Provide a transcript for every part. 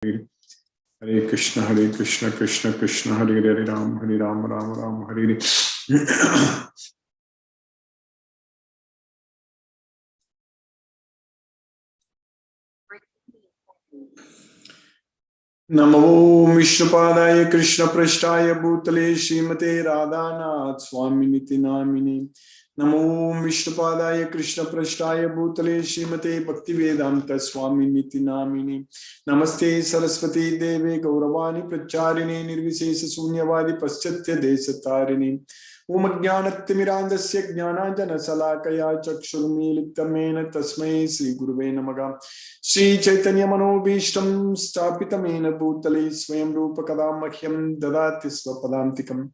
Hare Krishna, Krishna Krishna, Hare Hare, Ram, Ram Ram, Hare Hare. Namo Vishnupadaya Krishna Prashtaya Bhutale Srimate Radhanath Swaminiti Namini. Namo Vishnupadaya Krishna Prashtaya Bhutale Srimate Bhaktivedanta Swaminiti Namini. Namaste Saraswati Deve Gauravani Pracharini Nirvisesa Sunyavadi Paschatya Desatarini. Om Jnanatimirandasya Jnananjana Salakaya Chakshurmilitamena Tasmai Sri Guruve Namaha. Sri Chaitanya Manobhishtam Stapitamena Bhutale Swayam Rupa Kadamahyam Dadati Swapadantikam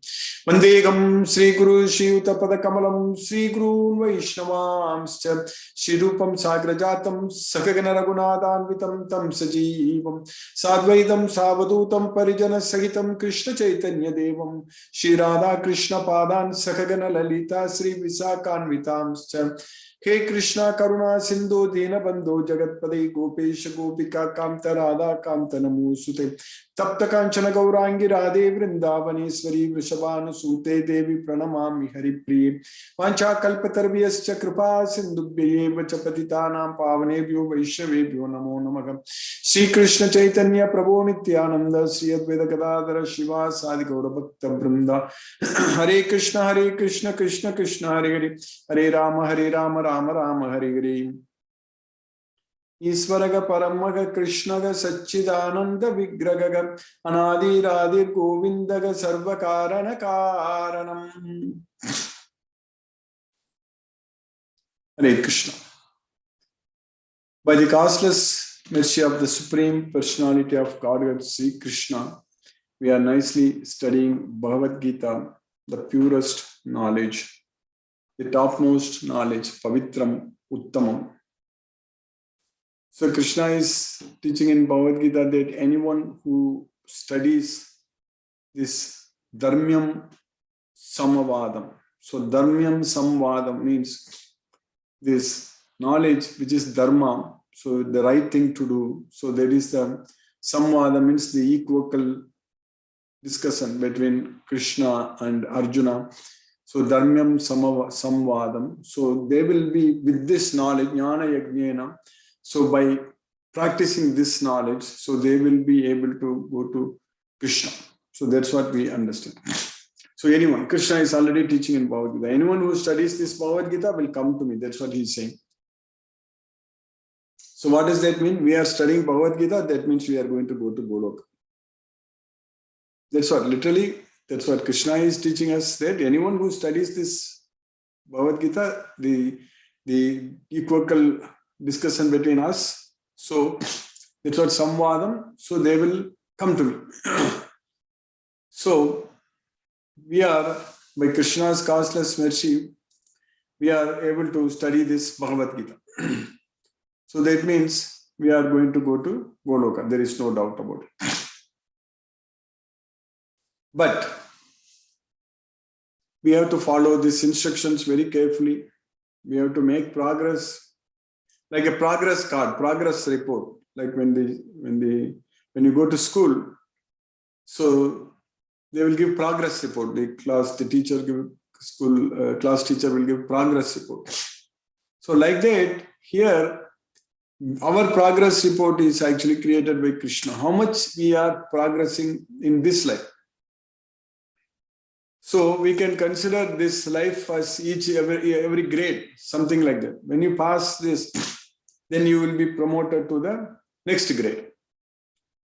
Vandegam Sri Guru Shri Utapada Kamalam Sri Guru Vaishnavamscha Sri Rupam Sagrajatam Sakagana Raghunathanvitam Tam Sajivam Sadvaitam Savadutam Parijana Sahitam Krishna Chaitanya Devam Sri Radha Krishna Padan Sakagana Lalita Sri Visakanvitamscha He Krishna Karuna Sindhu Dina Bandhu Jagatpade Gopesha Gopika Kamta Radha Kamta Namusute Tapta Kanchana Gaurangi Radhe Vrindavaneshwari Vrishabhanu Sute Devi Pranamami Haripriye Vancha Kalpatarvyascha Kripa Sindhubhye Vachapatitanam Pavanebhyo Vaishnavebhyo Namo Namaha Sri Krishna Chaitanya Prabhu Nityananda Sri Advaita Gadadhara Shiva Sadi Gaura Bhakta Vrinda Hare Krishna Krishna Krishna Hare Hare Hare Rama Rama Rama Hare Hare Isvaraga Paramaga Krishnaga Satchidananda Vigraga Anadi Radhi Govindaga Sarvakarana Karanam. Hare Krishna. By the causeless mercy of the Supreme Personality of Godhead Sri Krishna, we are nicely studying Bhagavad Gita, the purest knowledge, the topmost knowledge, Pavitram Uttamam. So Krishna is teaching in Bhagavad Gita that anyone who studies this Dharmyam Samavadam. So Dharmyam Samvadam means this knowledge which is Dharma, so the right thing to do. So there is the Samvada means the equivocal discussion between Krishna and Arjuna. So Dharmyam Samvadam. So they will be with this knowledge, Jnana Yajnena. So by practicing this knowledge, so they will be able to go to Krishna. So that's what we understand. So anyone, Krishna is already teaching in Bhagavad Gita. Anyone who studies this Bhagavad Gita will come to me. That's what he's saying. So what does that mean? We are studying Bhagavad Gita. That means we are going to go to Goloka. That's what, literally, that's what Krishna is teaching us, that anyone who studies this Bhagavad Gita, the equivocal discussion between us, so that's what Samvadam, so they will come to me. So we are, by Krishna's causeless mercy, we are able to study this Bhagavad Gita. So that means we are going to go to Goloka. There is no doubt about it. But we have to follow these instructions very carefully. We have to make progress, like a progress card, progress report. Like when you go to school, so they will give progress report. Class teacher will give progress report. So like that, here our progress report is actually created by Krishna. How much we are progressing in this life. So we can consider this life as every grade, something like that. When you pass this, then you will be promoted to the next grade.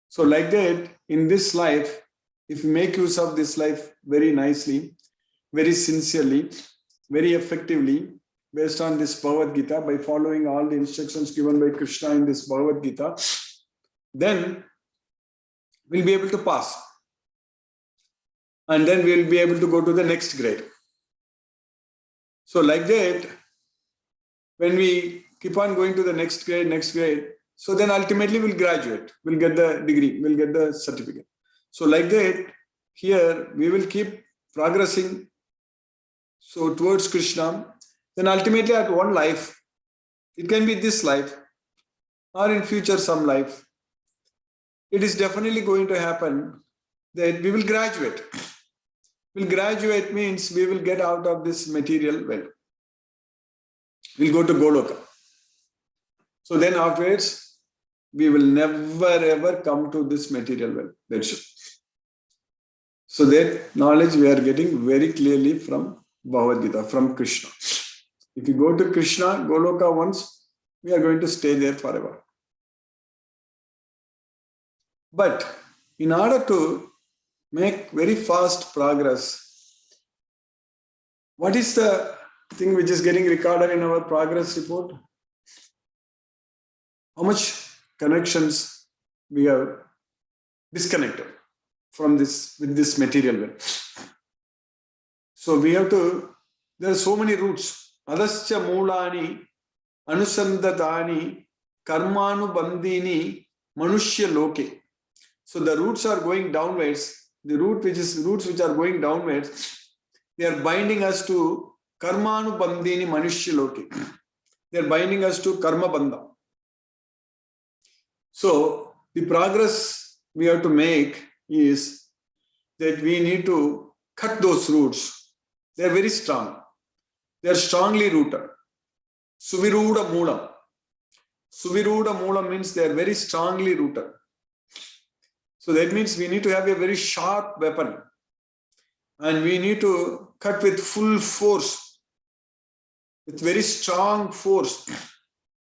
So like that, in this life, if you make use of this life very nicely, very sincerely, very effectively, based on this Bhagavad Gita, by following all the instructions given by Krishna in this Bhagavad Gita, then we'll be able to pass. And then we'll be able to go to the next grade. So like that, when we keep on going to the next grade, so then ultimately we'll graduate, we'll get the degree, we'll get the certificate. So like that, here we will keep progressing so towards Krishna. Then ultimately at one life, it can be this life or in future some life. it is definitely going to happen that we will graduate. Will graduate means we will get out of this material well. We'll go to Goloka. So then afterwards, we will never ever come to this material well. That's it. So that knowledge we are getting very clearly from Bhagavad Gita, from Krishna. If you go to Krishna, Goloka once, we are going to stay there forever. But in order to make very fast progress, what is the thing which is getting recorded in our progress report? How much connections we have disconnected from this with this material world. So we have to, there are so many roots. Adascha Mulani, Anusandatani, Karmanu Bandini, Manushya Loke. So the roots are going downwards. The roots which are going downwards, they are binding us to Karmanu Bandini Manushya Loke. They are binding us to Karma Bandha. So the progress we have to make is that we need to cut those roots. They are very strong. They are strongly rooted. Suviruda Moolam. Suviruda Moolam means they are very strongly rooted. So that means we need to have a very sharp weapon. And we need to cut with full force, with very strong force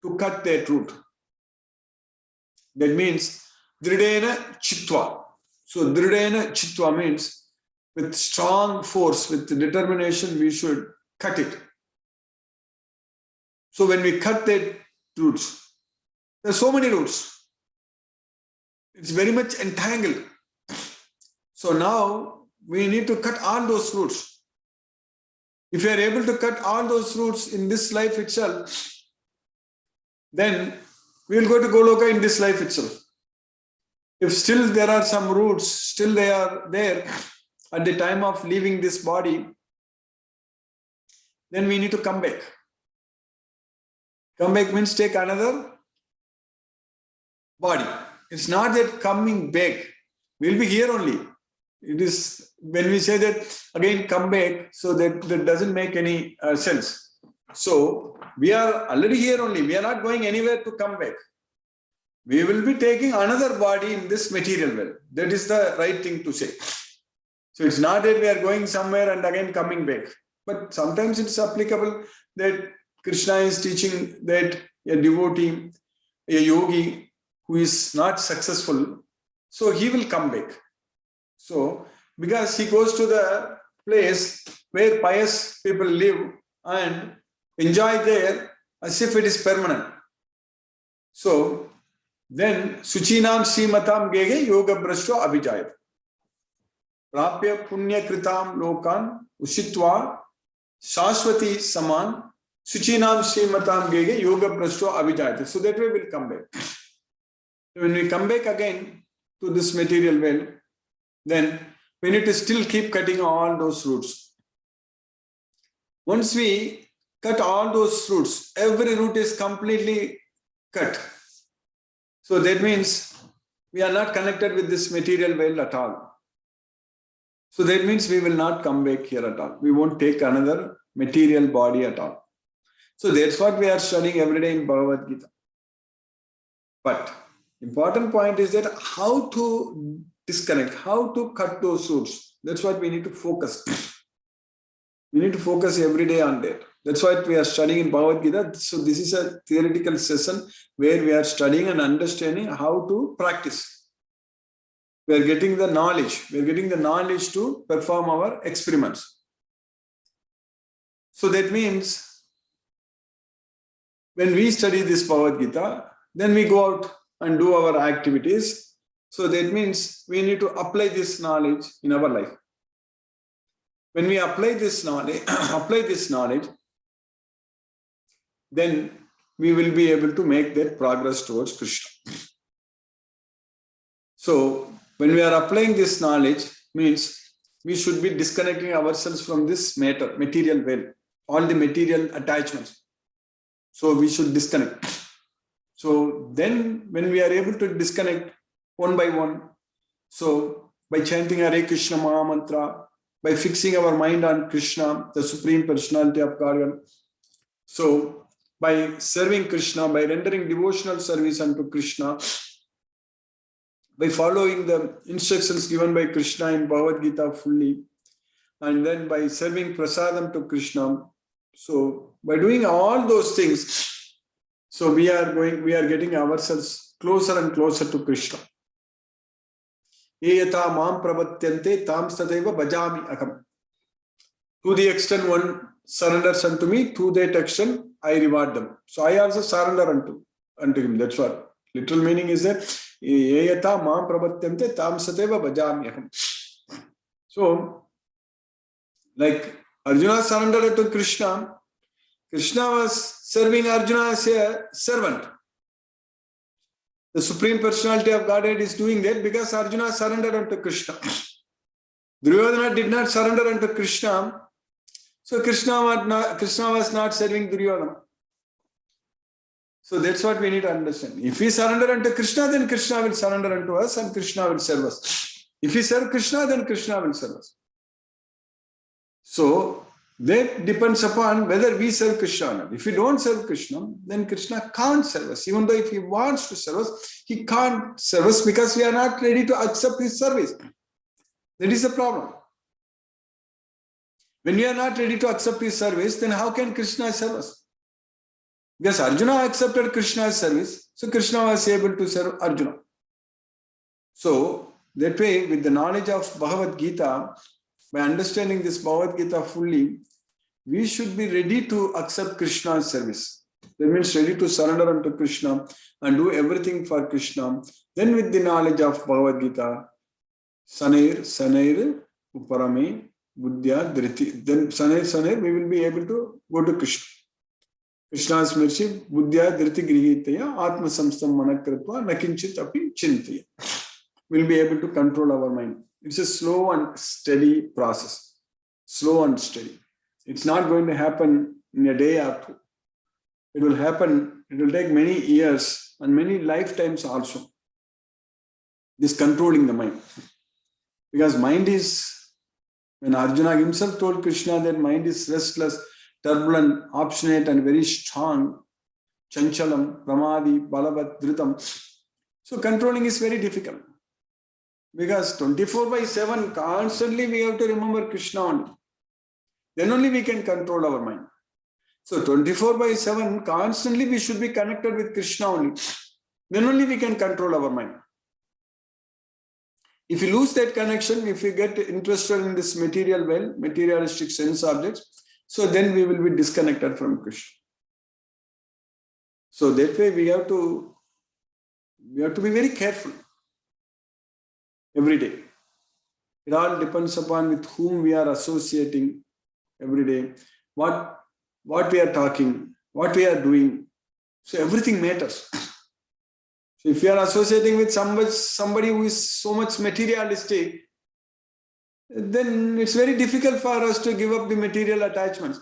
to cut that root. That means Dridena Chitva. So Dridena Chitva means with strong force, with determination, we should cut it. So when we cut that roots, there are so many roots. It's very much entangled. So now we need to cut all those roots. If you are able to cut all those roots in this life itself, then we will go to Goloka in this life itself. If still there are some roots, still they are there at the time of leaving this body, then we need to come back. Come back means take another body. It's not that coming back. We'll be here only. It is when we say that again come back, so that doesn't make any sense. So we are already here only. We are not going anywhere to come back. We will be taking another body in this material world. That is the right thing to say. So it's not that we are going somewhere and again coming back. But sometimes it's applicable that Krishna is teaching that a devotee, a yogi who is not successful, so he will come back. So because he goes to the place where pious people live and enjoy there as if it is permanent. So then Suchinam Simatam Gege Yoga Brashto Abhijayat. Prapya Punya Kritam Lokan Ushitwa Shashwati Saman Suchinam Simatam Gege Yoga Brashto Abhijayat. So that way we'll come back. When we come back again to this material world, then we need to still keep cutting all those roots. Once we cut all those roots, every root is completely cut. So that means we are not connected with this material world at all. So that means we will not come back here at all. We won't take another material body at all. So that's what we are studying every day in Bhagavad Gita. But important point is that how to disconnect, how to cut those roots. That's what we need to focus. We need to focus every day on that. That's what we are studying in Bhagavad Gita. So this is a theoretical session where we are studying and understanding how to practice. We are getting the knowledge. We are getting the knowledge to perform our experiments. So that means when we study this Bhagavad Gita, then we go out and do our activities. So that means we need to apply this knowledge in our life. When we apply this knowledge, then we will be able to make that progress towards Krishna. So when we are applying this knowledge, means we should be disconnecting ourselves from this material world, all the material attachments. So we should disconnect. So then when we are able to disconnect, one by one. So by chanting Hare Krishna Maha Mantra, by fixing our mind on Krishna, the Supreme Personality of Godhead. So by serving Krishna, by rendering devotional service unto Krishna, by following the instructions given by Krishna in Bhagavad Gita fully, and then by serving prasadam to Krishna. So by doing all those things, so we are getting ourselves closer and closer to Krishna. Eyata mam prapatyante tam sateva bhajami akam. To the extent one surrenders unto me, to that extent I reward them. So I also surrender unto him. That's what literal meaning is that Eyata mam prapatyante tam sateva bhajami akam. So like Arjuna surrendered to Krishna, Krishna was serving Arjuna as a servant. The Supreme Personality of Godhead is doing that because Arjuna surrendered unto Krishna. Duryodhana did not surrender unto Krishna, so Krishna was not serving Duryodhana. So that's what we need to understand. If we surrender unto Krishna, then Krishna will surrender unto us and Krishna will serve us. If we serve Krishna, then Krishna will serve us. So that depends upon whether we serve Krishna or not. If we don't serve Krishna, then Krishna can't serve us. Even though if he wants to serve us, he can't serve us because we are not ready to accept his service. That is the problem. When we are not ready to accept his service, then how can Krishna serve us? Because Arjuna accepted Krishna's service, so Krishna was able to serve Arjuna. So that way, with the knowledge of Bhagavad Gita, by understanding this Bhagavad Gita fully, we should be ready to accept Krishna's service. That means ready to surrender unto Krishna and do everything for Krishna. Then with the knowledge of Bhagavad Gita, Sanair, Uparame, Buddhya, Dhriti. Then Sanair, we will be able to go to Krishna. Krishna's mercy, Buddhya, Dhriti Grihitaya, Atma Samstam Manakritva, Nakinchit Api Chintaya. We'll be able to control our mind. It's a slow and steady process. Slow and steady. It's not going to happen in a day or two. It will happen, it will take many years and many lifetimes also. This controlling the mind. Because mind is, when Arjuna himself told Krishna that mind is restless, turbulent, obstinate and very strong, chanchalam, pramadi, balavat, dhritam. So controlling is very difficult. Because 24/7 constantly we have to remember Krishna only. Then only we can control our mind. So 24/7 constantly we should be connected with Krishna only. Then only we can control our mind. If we lose that connection, if we get interested in this material world, materialistic sense objects, so then we will be disconnected from Krishna. So that way we have to be very careful every day. It all depends upon with whom we are associating every day, what we are talking, what we are doing. So everything matters. So if you are associating with somebody who is so much materialistic, then it's very difficult for us to give up the material attachments.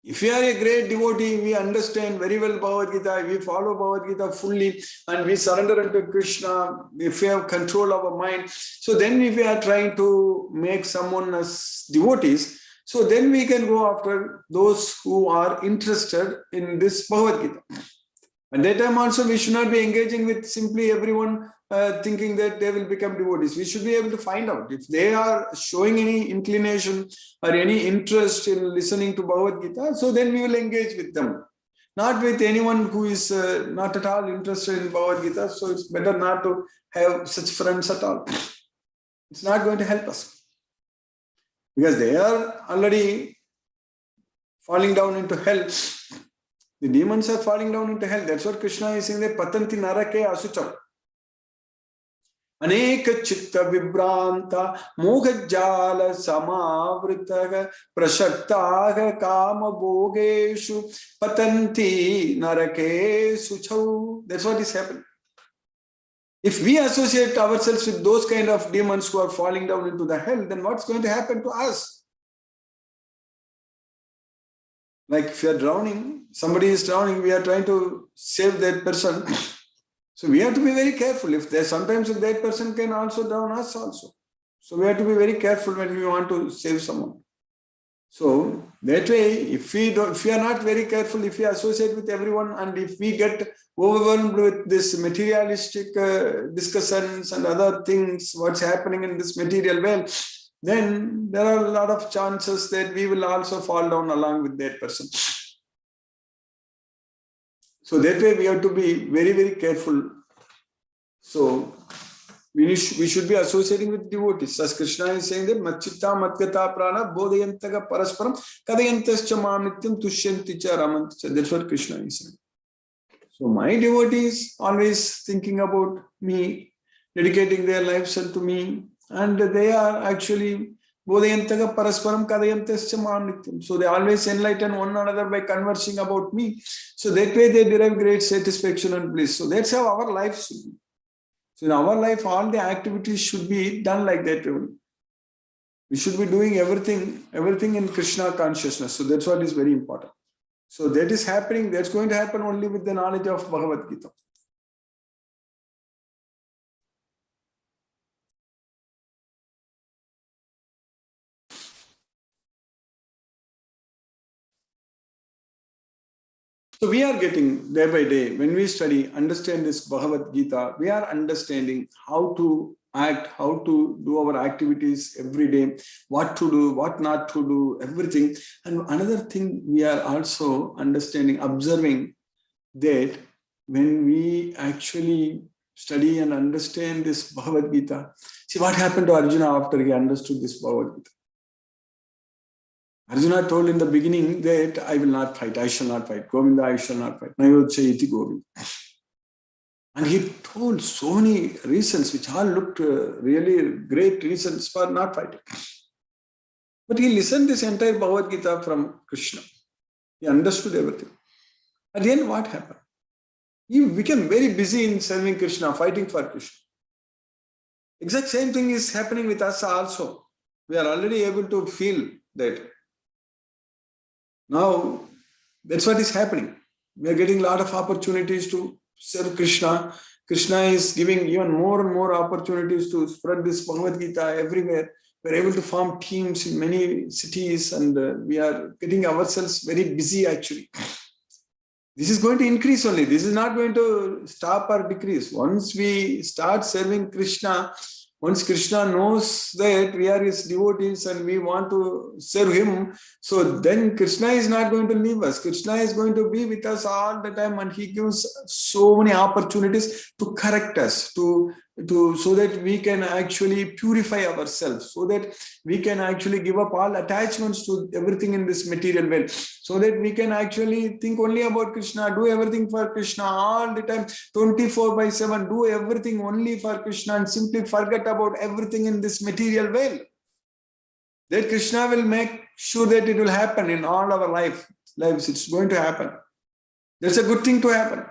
If we are a great devotee, we understand very well Bhagavad Gita, we follow Bhagavad Gita fully and we surrender unto Krishna, if we have control of our mind, so then if we are trying to make someone as devotees, so then we can go after those who are interested in this Bhagavad Gita. At that time also we should not be engaging with simply everyone thinking that they will become devotees. We should be able to find out if they are showing any inclination or any interest in listening to Bhagavad Gita, so then we will engage with them. Not with anyone who is not at all interested in Bhagavad Gita, so it's better not to have such friends at all. It's not going to help us. Because they are already falling down into hell. The demons are falling down into hell. That's what Krishna is saying there. Patanti narake asucham. Aneka chitta vibranta mohajjala samavritaga prashaktaga kama bhogeshu patanti narake suchau. That's what is happening. If we associate ourselves with those kind of demons who are falling down into the hell, then what's going to happen to us? Like if you are drowning, somebody is drowning, we are trying to save that person. So we have to be very careful. If there's sometimes if that person can also down us also. So we have to be very careful when we want to save someone. So that way, if we are not very careful, if we associate with everyone, and if we get overwhelmed with this materialistic discussions and other things, what's happening in this material world, then there are a lot of chances that we will also fall down along with that person. So that way we have to be very, very careful. So we should be associating with devotees. As Krishna is saying that Machitta Matgata Prana Bodhayantaga Parasparam Kadayantascha Mam Nityam Tushyanti Cha Ramanti Cha. That's what Krishna is saying. So my devotees always thinking about me, dedicating their lives unto me, and they are actually Bodhayantaga Parasparam Kadayantascha Mam Nityam. So they always enlighten one another by conversing about me. So that way they derive great satisfaction and bliss. So that's how our life should be. So in our life, all the activities should be done like that. We should be doing everything in Krishna consciousness. So that's what is very important. So that is happening. That's going to happen only with the knowledge of Bhagavad Gita. So we are getting day by day, when we study, understand this Bhagavad Gita, we are understanding how to act, how to do our activities every day, what to do, what not to do, everything. And another thing we are also understanding, observing that when we actually study and understand this Bhagavad Gita, see what happened to Arjuna after he understood this Bhagavad Gita. Arjuna told in the beginning that I will not fight, I shall not fight. Govinda, I shall not fight. Nayodchayati Govinda. And he told so many reasons which all looked really great reasons for not fighting. But he listened this entire Bhagavad Gita from Krishna. He understood everything. At the end, what happened? He became very busy in serving Krishna, fighting for Krishna. Exact same thing is happening with us also. We are already able to feel that. Now, that's what is happening. We are getting a lot of opportunities to serve Krishna. Krishna is giving even more and more opportunities to spread this Bhagavad Gita everywhere. We are able to form teams in many cities, and we are getting ourselves very busy actually. This is going to increase only. This is not going to stop or decrease. Once we start serving Krishna, once Krishna knows that we are his devotees and we want to serve him, so then Krishna is not going to leave us. Krishna is going to be with us all the time, and he gives so many opportunities to correct us, so that we can actually purify ourselves, so that we can actually give up all attachments to everything in this material world, so that we can actually think only about Krishna, do everything for Krishna all the time, 24/7, do everything only for Krishna and simply forget about everything in this material world. That Krishna will make sure that it will happen in all our lives. It's going to happen. That's a good thing to happen.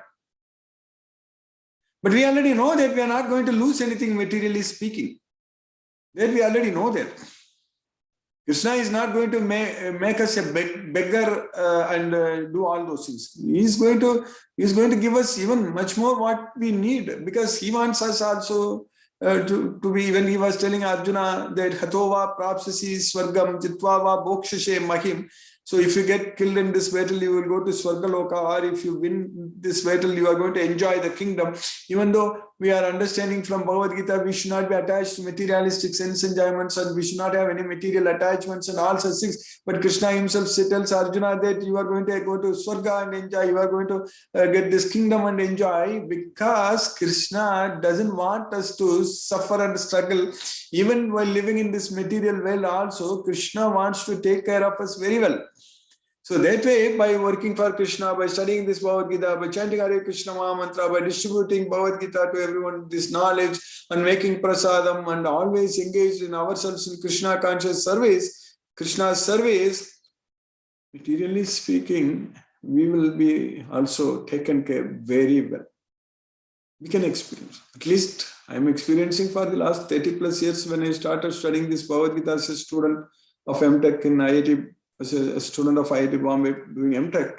But we already know that we are not going to lose anything materially speaking. That we already know that. Krishna is not going to make us a beggar and do all those things. He is going to give us even much more what we need, because he wants us also to be, when he was telling Arjuna that Hatova Prapsasi Swargam Jitvava Bokshashe Mahim. So if you get killed in this battle, you will go to Swargaloka, or if you win this battle, you are going to enjoy the kingdom. Even though we are understanding from Bhagavad Gita, we should not be attached to materialistic sense enjoyments, and we should not have any material attachments and all such things. But Krishna himself tells Arjuna that you are going to go to Swarga and enjoy, you are going to get this kingdom and enjoy, because Krishna doesn't want us to suffer and struggle. Even while living in this material world also, Krishna wants to take care of us very well. So that way, by working for Krishna, by studying this Bhagavad Gita, by chanting Hare Krishna Maha Mantra, by distributing Bhagavad Gita to everyone, this knowledge, and making prasadam, and always engaged in ourselves in Krishna conscious service, Krishna's service, materially speaking, we will be also taken care very well. We can experience. At least I am experiencing for the last 30 plus years, when I started studying this Bhagavad Gita as a student of MTech in IIT, as a student of IIT Bombay doing MTech.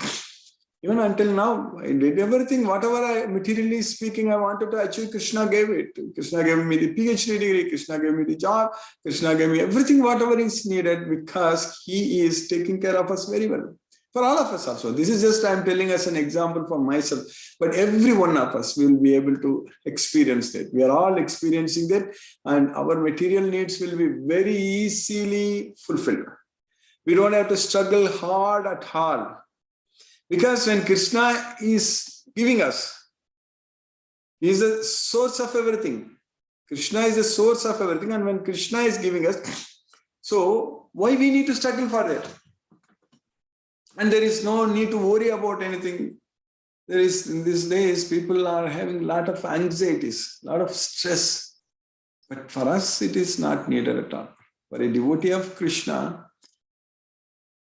Even until now, I did everything, whatever I, materially speaking, I wanted to achieve, Krishna gave it. Krishna gave me the PhD degree, Krishna gave me the job, Krishna gave me everything, whatever is needed, because he is taking care of us very well. For all of us also. This is just, I'm telling us an example for myself, but every one of us will be able to experience that. We are all experiencing that, and our material needs will be very easily fulfilled. We don't have to struggle hard at all. Because when Krishna is giving us, he is the source of everything. Krishna is the source of everything, and when Krishna is giving us, so why we need to struggle for that? And there is no need to worry about anything. There is, in these days, people are having a lot of anxieties, a lot of stress. But for us, it is not needed at all. For a devotee of Krishna,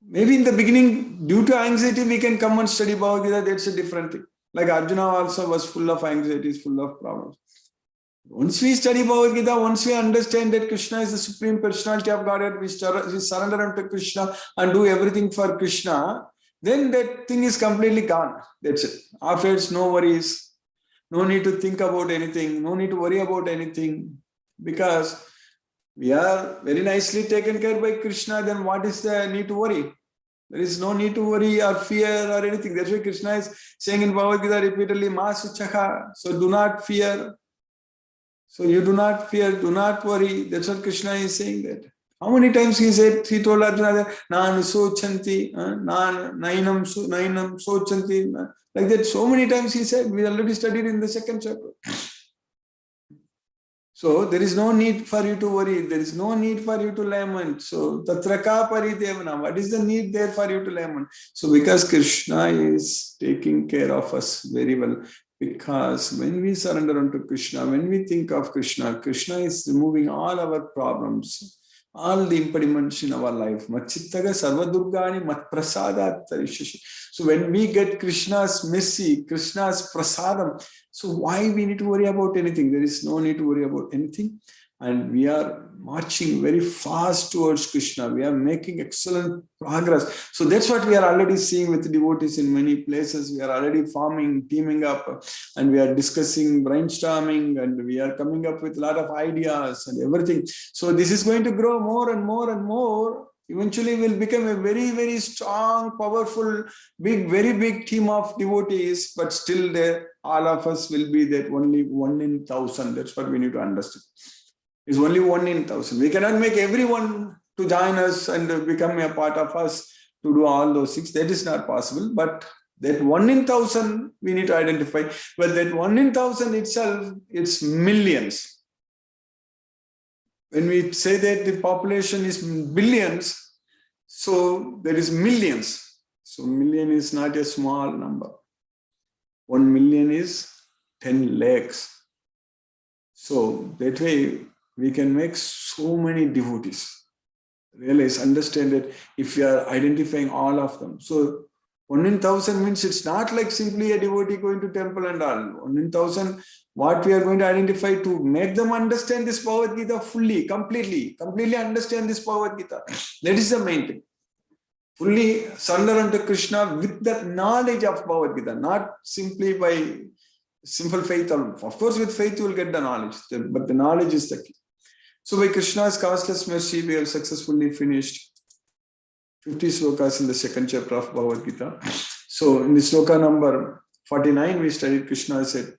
maybe in the beginning, due to anxiety, we can come and study Bhagavad Gita, that's a different thing. Like Arjuna also was full of anxieties, full of problems. Once we study Bhagavad Gita, once we understand that Krishna is the Supreme Personality of Godhead, we surrender unto Krishna and do everything for Krishna, then that thing is completely gone. That's it. Afterwards, no worries, no need to think about anything, no need to worry about anything, because we are very nicely taken care by Krishna. Then what is the need to worry? There is no need to worry or fear or anything. That's why Krishna is saying in Bhagavad Gita repeatedly, Ma Suchaha. So do not fear. So you do not fear, do not worry. That's what Krishna is saying that. How many times he told Arjuna that, Nan sochanti, nainam sochanti. Like that, so many times he said, we already studied in the second chapter. So there is no need for you to worry. There is no need for you to lament. So tatraka paridevana. What is the need there for you to lament? So because Krishna is taking care of us very well. Because when we surrender unto Krishna, when we think of Krishna, Krishna is removing all our problems, all the impediments in our life. Machittaga sarvadurgani matprasadat tarishashi. So when we get Krishna's mercy, Krishna's prasadam, so why we need to worry about anything? There is no need to worry about anything. And we are marching very fast towards Krishna. We are making excellent progress. So that's what we are already seeing with devotees in many places. We are already forming, teaming up, and we are discussing, brainstorming, and we are coming up with a lot of ideas and everything. So this is going to grow more and more and more. Eventually will become a very, very strong, powerful, big, very big team of devotees, but still there, all of us will be that only 1 in 1,000. That's what we need to understand. It's only 1 in 1,000. We cannot make everyone to join us and become a part of us to do all those things. That is not possible. But that 1 in 1,000 we need to identify. But that 1 in 1,000 itself, it's millions. When we say that the population is billions, so there is millions. So million is not a small number. 1 million is 10 lakhs. So that way we can make so many devotees. Realize, understand that if we are identifying all of them. So 1 in 1,000 means it's not like simply a devotee going to temple and all. 1 in 1,000, what we are going to identify to make them understand this Bhagavad Gita fully, completely understand this Bhagavad Gita. That is the main thing. Fully surrender unto Krishna with the knowledge of Bhagavad Gita, not simply by simple faith alone. Of course, with faith you will get the knowledge, but the knowledge is the key. So by Krishna's causeless mercy, we have successfully finished 50 slokas in the second chapter of Bhagavad Gita. So in the sloka number 49, we studied Krishna said,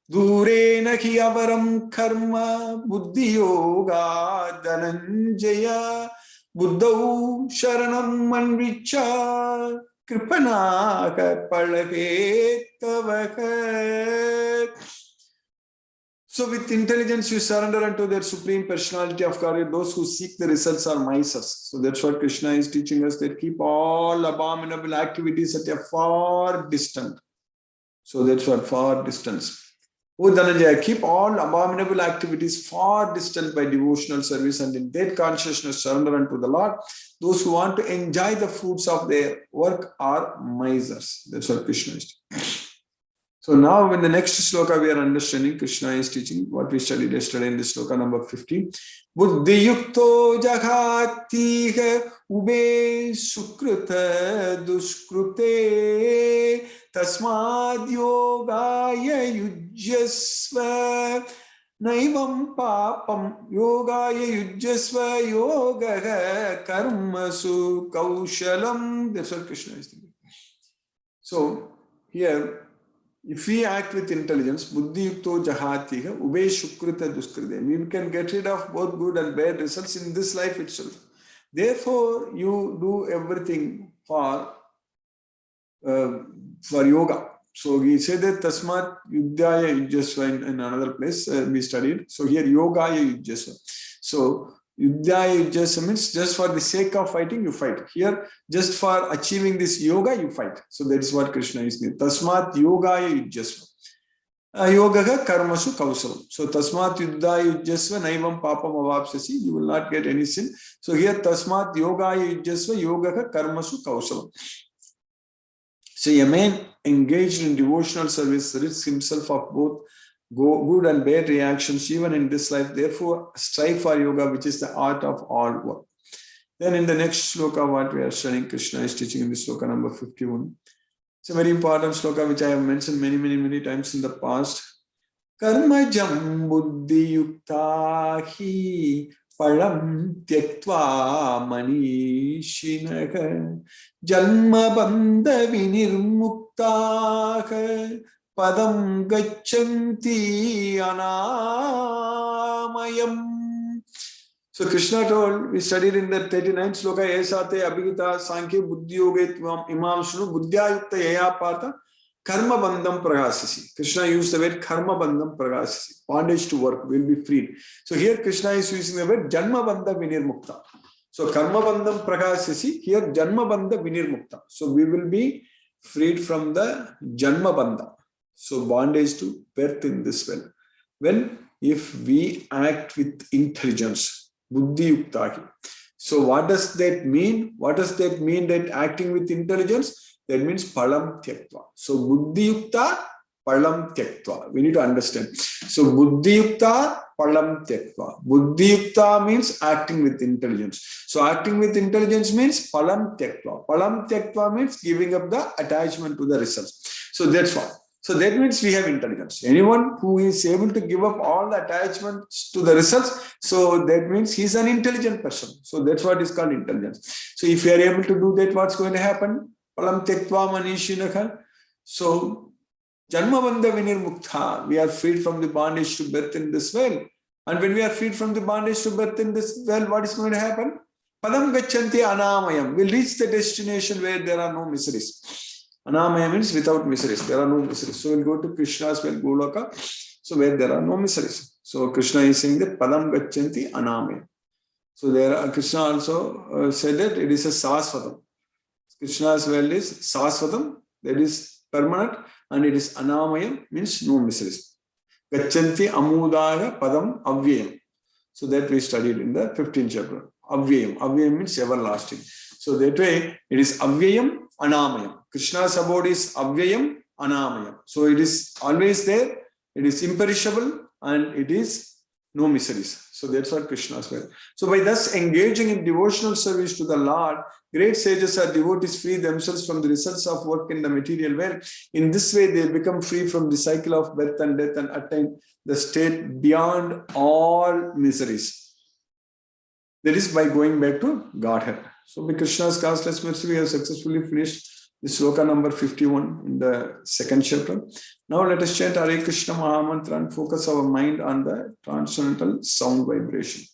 Dure nahi avaram karma buddhi yoga dhananjaya buddhau sharanam manvicha kripana palake tavaka. So with intelligence, you surrender unto their Supreme Personality of God. Those who seek the results are misers. So that's what Krishna is teaching us, that keep all abominable activities at a far distance. So that's what far distance. Oh Dhananjaya, keep all abominable activities far distant by devotional service, and in that consciousness surrender unto the Lord. Those who want to enjoy the fruits of their work are misers. That's what Krishna is teaching. So now in the next sloka we are understanding, Krishna is teaching what we studied yesterday in the sloka number 15. Buddhi yukto jagatiha ube sukrita duskrute tasmad yogaya yujyasva naivam papam yogaya yujyasva yogaha karmasu kaushalam. That's what Krishna is teaching. So here, if we act with intelligence, buddhi yukto jahatiha ube shukrita duskrite, we can get rid of both good and bad results in this life itself. Therefore, you do everything for yoga. So he said that tasmat yudhyaya yujyasva in another place we studied. So here yogaya yujyasva. So yudhyaya yujyasva means just for the sake of fighting you fight. Here just for achieving this yoga you fight. So that is what Krishna is saying. Tasmat yogaya yujyasva. Yogaha karmasu kausalam. So tasmat yudhyaya yujyasva naivam papam avapsasi. You will not get any sin. So here tasmat yogaya yujyasva yogaha karmasu kausalam. So a man engaged in devotional service rids himself of both good and bad reactions even in this life. Therefore, strive for yoga, which is the art of all work. Then in the next sloka, what we are studying, Krishna is teaching in the sloka number 51. It's a very important sloka which I have mentioned many times in the past. Karma jam buddhi yuktahi param tyaktva manishinaha janma bandha vinirmuktaha padam gacchanti anamayam. So Krishna told, we studied in the 39th sloka, esate abhigita sankhya buddhi yoget imam shunu buddhyayukta yaya partha karma bandham pragasasi. Krishna used the word karma bandham pragasasi. Bondage to work will be freed. So here Krishna is using the word janma bandha vinirmukta. So karma bandham pragasasi, here janma bandha vinirmukta. So we will be freed from the janma bandha. So bondage to birth in this world. When if we act with intelligence, buddhi yuktahi. So what does that mean? What does that mean that acting with intelligence? That means palam tyaktva. So buddhi yukta, palam tyaktva. We need to understand. So buddhi yukta, palam tyaktva. Buddhi yukta means acting with intelligence. So acting with intelligence means palam tyaktva. Palam tyaktva means giving up the attachment to the results. So that's what. So that means we have intelligence. Anyone who is able to give up all the attachments to the results, so that means he is an intelligent person. So that's what is called intelligence. So if you are able to do that, what's going to happen? Palam tyaktva manishinaha. So janma bandha vinirmukta. We are freed from the bondage to birth in this world. And when we are freed from the bondage to birth in this world, what is going to happen? Padam gacchanti anamayam. We'll reach the destination where there are no miseries. Anamaya means without miseries. There are no miseries. So we'll go to Krishna's well, Goloka. So where there are no miseries. So Krishna is saying that Padam Gacchanti Anamaya. So there Krishna also said that it is a Sasvatam. Krishna's well is Sasvatam, that is permanent, and it is Anamaya, means no miseries. Gacchanti Amudaga Padam Avyayam. So that we studied in the 15th chapter. Avyayam. Avyayam means everlasting. So that way it is Avyayam, Anamayam. Krishna's abode is Avyayam, Anamayam. So it is always there, it is imperishable, and it is no miseries. So that's what Krishna's will. So by thus engaging in devotional service to the Lord, great sages or devotees free themselves from the results of work in the material world. In this way, they become free from the cycle of birth and death and attain the state beyond all miseries. That is by going back to Godhead. So by Krishna's causeless mercy, we have successfully finished the sloka number 51 in the second chapter. Now let us chant Hare Krishna Mahamantra and focus our mind on the transcendental sound vibration.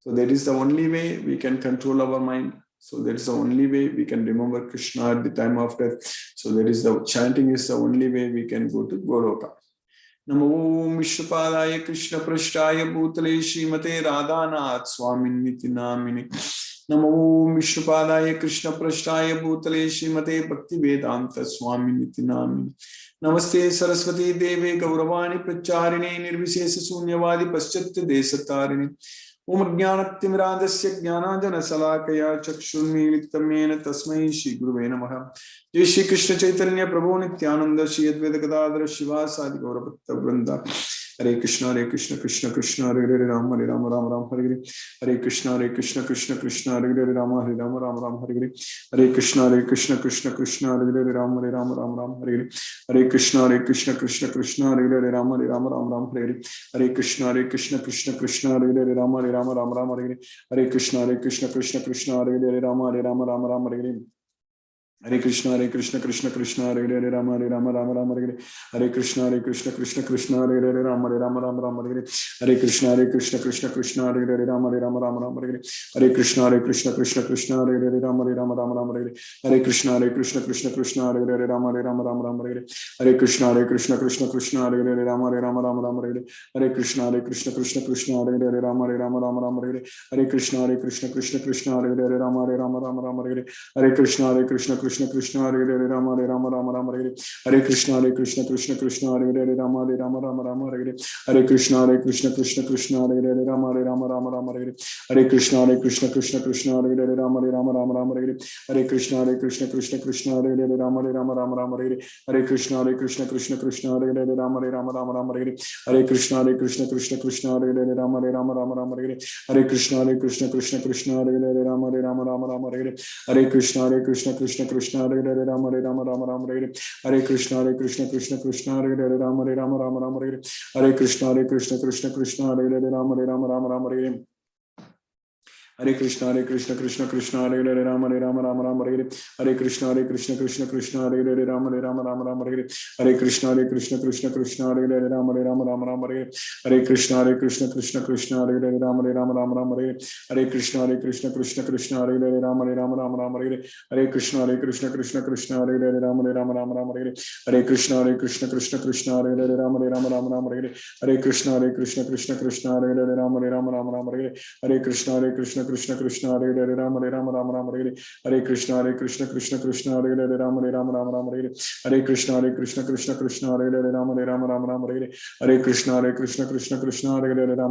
So that is the only way we can control our mind. So that is the only way we can remember Krishna at the time of death. So that is the chanting is the only way we can go to Goloka. Namo Vishnupadaya Krishna Prashtaya Bhutale Srimate Radhanath Swaminiti Namini. Namo Vishnupadaya Krishna Prashtaya Bhutale Srimate Bhakti Vedanta Swaminiti Namini. Namaste Saraswati Deve Gauravani Pracharini Nirvishesha Sunyavadi Paschatya Desatarini. ओम ज्ञानतिमिरान्धस्य ज्ञानाञ्जनशलाकया चक्षुर्मीलितं येन तस्मै श्री गुरुवे नमः। जय श्री कृष्ण चैतन्य प्रभु नित्यानंद श्री अद्वैत गदाधर शिवासादि गौरभक्तवृंद। हरे कृष्ण कृष्ण कृष्ण हरे हरे राम राम राम हरे हरे। हरे कृष्ण कृष्ण कृष्ण हरे हरे राम राम राम हरे हरे। हरे कृष्ण कृष्ण कृष्ण हरे हरे राम राम हरे हरे। हरे कृष्ण कृष्ण कृष्ण हरे हरे राम राम हरे हरे। हरे कृष्ण कृष्ण कृष्ण हरे हरे राम राम हरे हरे। हरे कृष्ण कृष्ण कृष्ण हरे हरे राम राम हरे हरे। हरे कृष्ण कृष्ण कृष्ण हरे हरे राम राम हरे हरे। हरे कृष्ण कृष्ण कृष्ण हरे हरे राम राम हरे हरे। हरे कृष्ण कृष्ण कृष्ण हरे हरे राम राम हरे हरे। हरे कृष्ण कृष्ण कृष्ण हरे हरे राम राम हरे हरे। हरे कृष्ण कृष्ण कृष्ण हरे हरे राम राम हरे हरे। हरे कृष्ण कृष्ण कृष्ण हरे हरे राम राम हरे हरे। हरे कृष्ण कृष्ण कृष्ण हरे हरे राम राम हरे हरे। हरे कृष्ण कृष्ण कृष्ण हरे हरे राम राम हरे हरे। हरे कृष्ण कृष्ण कृष्ण हरे हरे राम राम हरे हरे। हरे कृष्ण कृष्ण कृष्ण हरे हरे राम राम हरे हरे। हरे कृष्ण कृष्ण कृष्ण हरे हरे राम राम हरे हरे। हरे कृष्ण कृष्ण कृष्ण हरे हरे राम राम हरे हरे। हरे कृष्ण कृष्ण कृष्ण हरे हरे राम राम हरे हरे। हरे कृष्ण कृष्ण कृष्ण हरे हरे राम राम हरे हरे। हरे कृष्ण कृष्ण कृष्ण हरे हरे राम राम हरे हरे। हरे कृष्ण कृष्ण कृष्ण हरे हरे राम राम हरे हरे। हरे कृष्ण कृष्ण कृष्ण हरे हरे राम राम हरे हरे। हरे कृष्ण कृष्ण कृष्ण हरे हरे राम राम हरे हरे। हरे कृष्ण कृष्ण कृष्ण हरे हरे राम राम हरे हरे। हरे कृष्ण कृष्ण कृष्ण हरे हरे राम राम हरे हरे। हरे कृष्ण कृष्ण कृष्ण हरे हरे राम राम हरे हरे। हरे कृष्ण कृष्ण कृष्ण हरे हरे राम राम हरे हरे। हरे कृष्ण कृष्ण कृष्ण हरे हरे राम राम हरे हरे। हरे कृष्ण कृष्ण कृष्ण हरे हरे राम राम हरे हरे। हरे कृष्ण कृष्ण कृष्ण हरे हरे राम राम हरे हरे। हरे कृष्ण कृष्ण कृष्ण हरे हरे राम राम हरे हरे। हरे कृष्ण कृष्ण कृष्ण हरे हरे राम राम हरे हरे। हरे कृष्ण कृष्ण हरे हरे राम राम हरे हरे। हरे कृष्ण कृष्ण कृष्ण हरे हरे राम राम हरे हरे। हरे कृष्ण कृष्ण कृष्ण हरे हरे राम राम हरे हरे। हरे कृष्ण कृष्ण कृष्ण हरे हरे राम राम हरे हरे। हरे कृष्ण कृष्ण कृष्ण हरे हरे राम राम हरे हरे। हरे कृष्ण कृष्ण कृष्ण हरे हरे राम राम हरे हरे। हरे कृष्ण कृष्ण कृष्ण हरे हरे राम राम हरे हरे। हरे कृष्ण कृष्ण कृष्ण हरे हरे राम राम हरे हरे। हरे कृष्ण कृष्ण कृष्ण हरे हरे राम राम हरे हरे। हरे कृष्ण कृष्ण कृष्ण हरे हरे राम राम हरे हरे। हरे कृष्ण कृष्ण कृष्ण हरे हरे राम राम हरे हरे। हरे कृष्ण कृष्ण कृष्ण हरे हरे राम राम हरे हरे। हरे कृष्ण कृष्ण कृष्ण हरे हरे राम राम हरे हरे। हरे कृष्ण कृष्ण कृष्ण हरे हरे राम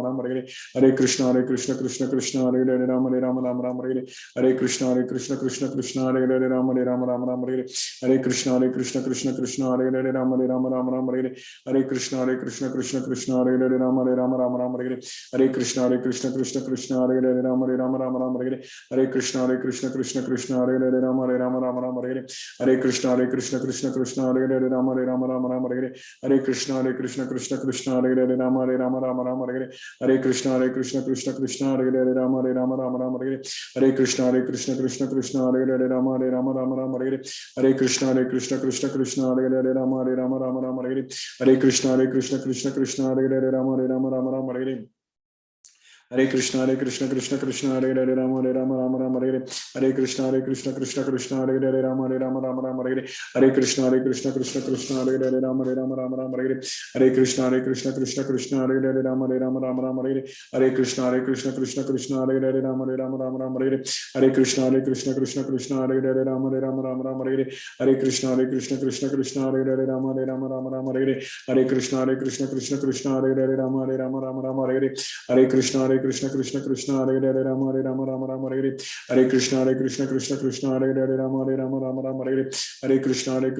राम हरे हरे। हरे कृष्ण कृष्ण कृष्ण हरे हरे राम राम हरे हरे। हरे कृष्ण कृष्ण कृष्ण हरे हरे राम राम हरे हरे। हरे कृष्ण कृष्ण कृष्ण हरे हरे राम राम हरे हरे। हरे कृष्ण कृष्ण कृष्ण हरे हरे राम राम हरे हरे। हरे कृष्ण कृष्ण कृष्ण हरे हरे राम राम हरे हरे। हरे कृष्ण कृष्ण कृष्ण हरे हरे राम राम हरे हरे। हरे कृष्ण कृष्ण कृष्ण हरे हरे राम राम हरे हरे। हरे कृष्ण कृष्ण कृष्ण हरे हरे राम राम हरे हरे। हरे कृष्ण कृष्ण कृष्ण हरे हरे राम राम हरे हरे। हरे कृष्ण कृष्ण कृष्ण हरे हरे राम राम हरे हरे। हरे कृष्ण कृष्ण हरे हरे राम राम हरे हरे। हरे कृष्ण कृष्ण कृष्ण हरे हरे राम राम हरे हरे। हरे कृष्ण कृष्ण कृष्ण हरे हरे राम राम हरे हरे। हरे कृष्ण कृष्ण कृष्ण हरे हरे राम राम हरे हरे। हरे कृष्ण कृष्ण कृष्ण हरे हरे राम राम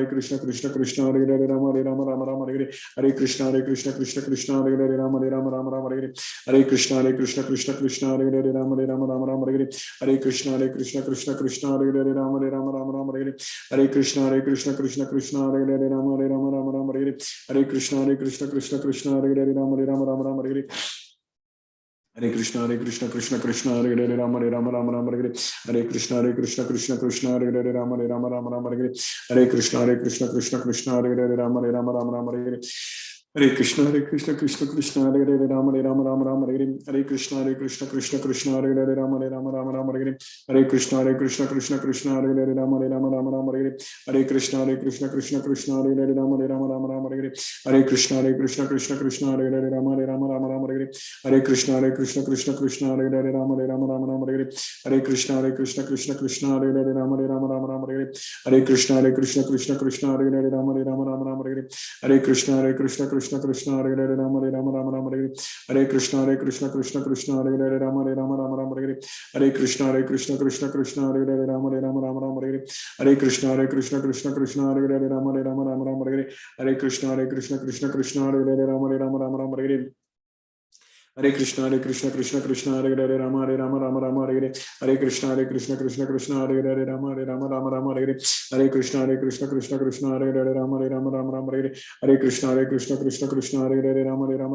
हरे हरे। हरे कृष्ण कृष्ण कृष्ण हरे हरे राम राम हरे हरे। हरे कृष्ण कृष्ण कृष्ण हरे हरे राम राम हरे हरे। हरे कृष्ण कृष्ण कृष्ण हरे हरे राम राम हरे हरे। हरे कृष्ण कृष्ण हरे हरे राम राम हरे हरे। हरे कृष्ण कृष्ण कृष्ण हरे हरे राम राम हरे हरे। हरे कृष्ण कृष्ण हरे हरे राम राम हरे हरे। हरे कृष्ण कृष्ण कृष्ण हरे हरे राम राम हरे हरे। हरे Krishna Krishna Krishna Hare Hare Ram Ram Hare Hare. Hare Krishna Krishna Krishna Hare Hare Hare Rama Rama Hare Hare Hare Krishna Krishna Hare Hare Rama Hare Rama Hare Krishna Krishna Hare Hare Rama Hare Hare Hare Krishna Krishna Hare Hare Rama Hare Hare Hare Krishna Krishna Hare Hare Rama Hare Hare Hare Krishna Krishna Hare Hare Rama Hare Hare Hare Krishna Krishna Hare Hare Rama Hare Hare Hare Krishna Krishna Hare Hare Rama Hare Hare Hare Krishna Krishna Hare Hare Rama Hare Hare Krishna Krishna Hare Hare Rama Hare Hare Hare Krishna Krishna Hare Hare Rama Hare Hare Hare Krishna Krishna Hare Hare Rama Hare Hare Hare Krishna Krishna Hare Hare Rama Hare Hare Hare Krishna Krishna Hare Hare Rama Hare Hare Hare Krishna Krishna Hare Hare Rama Hare Hare Hare Krishna Krishna Hare Hare Rama Hare Hare Hare Krishna Krishna Hare Hare Rama Hare Hare Hare Krishna Krishna Hare Hare Rama Hare Hare Hare Krishna Krishna Hare Hare Rama Hare Hare Hare Krishna Krishna Hare Hare Rama Hare Hare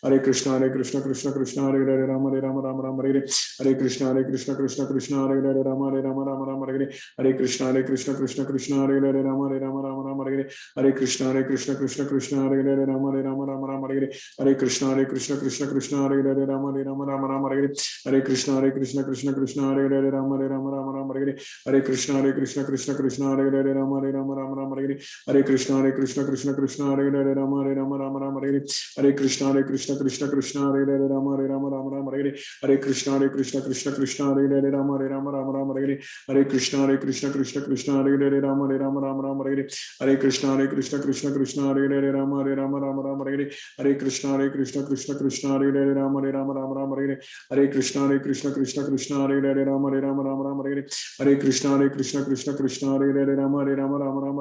Hare Krishna Krishna Hare Hare Rama Hare Hare Hare Krishna Krishna Hare Hare Rama Hare Hare Hare Krishna Krishna Hare Hare Rama Hare Hare Hare Krishna Krishna Hare Hare Rama Hare Hare Hare Krishna Krishna Hare Hare Rama Hare Hare Hare Krishna Krishna Hare Hare Rama Hare Hare Hare Krishna Krishna Hare Hare Rama Hare Hare Hare Krishna Krishna Hare Hare Rama Hare Hare Hare Krishna Krishna Hare Hare Rama Hare Hare Hare Krishna Krishna Hare Hare Rama Hare Hare Hare Krishna Krishna Hare Hare Rama Hare Hare Hare Krishna Krishna Hare Hare Rama Hare Hare Hare Krishna Krishna Hare Hare Rama Hare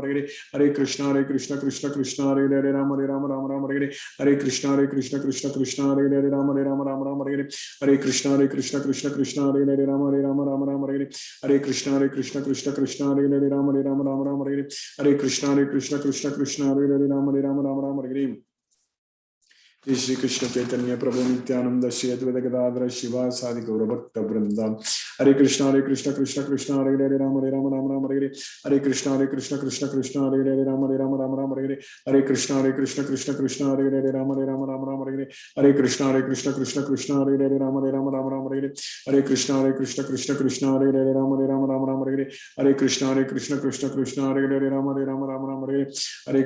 Hare Hare Krishna Krishna Hare Hare Rama Hare Hare Hare Krishna Krishna Hare Hare Rama Hare Hare Hare Krishna Krishna Hare Hare Rama Hare Hare Hare Krishna Krishna Hare Hare Rama Hare Hare Hare Krishna Krishna Hare Hare Rama Hare Hare Shri Krishna Chaitanya Prabhu Nityananda Shri Advaita Gadadhara Shiva Sadi Gaura Bhakta Vrinda Hare Krishna Krishna Hare Hare Rama Hare Hare Hare Krishna Krishna Hare Hare Rama Hare Hare Krishna Krishna Hare Hare Rama Hare Hare Hare Krishna Krishna Hare Hare Rama Hare Hare Hare Krishna Krishna Hare Hare Rama Hare Hare Hare Krishna Krishna Hare Hare Rama Hare Hare Hare Krishna Krishna Hare Hare Rama Hare Hare Hare Krishna Krishna Hare Hare Rama Hare Hare Hare Krishna Krishna Hare Hare Rama Hare Hare Hare Krishna Krishna Hare Hare Rama Hare Hare Hare Krishna Krishna Hare Hare Rama Hare Hare Hare Krishna Krishna Hare Hare Rama Hare Hare Hare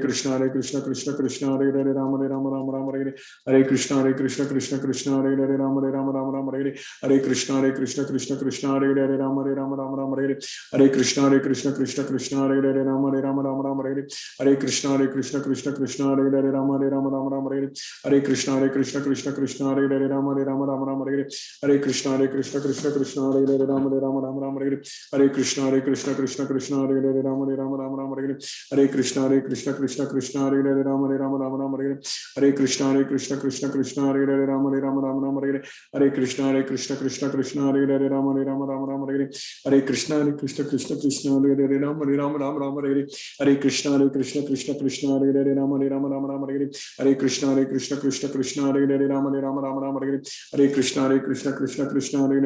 Krishna Krishna Hare Hare Rama Hare Hare Hare Krishna Krishna Hare Hare Rama Hare Hare Hare Krishna Krishna Hare Hare Rama Hare Hare Hare Krishna Krishna Hare Hare Rama Hare Hare Hare Krishna Krishna Hare Hare Rama Hare Hare Hare Krishna Krishna Hare Hare Rama Hare Hare Hare Krishna Krishna Hare Hare Rama Hare Hare Hare Krishna Krishna Hare Hare Rama Hare Hare Hare Krishna Krishna Hare Hare Rama Hare Hare Hare Krishna Krishna Hare Hare Rama Hare Hare Hare Krishna Krishna Hare Hare Rama Hare Hare Hare Krishna Krishna Hare Hare Rama Hare Hare Hare Krishna Krishna Hare Hare Rama Hare Hare Hare Krishna Krishna Hare Hare Rama Hare Hare Hare Krishna Krishna Hare Hare Rama Hare Hare Hare Krishna Krishna Hare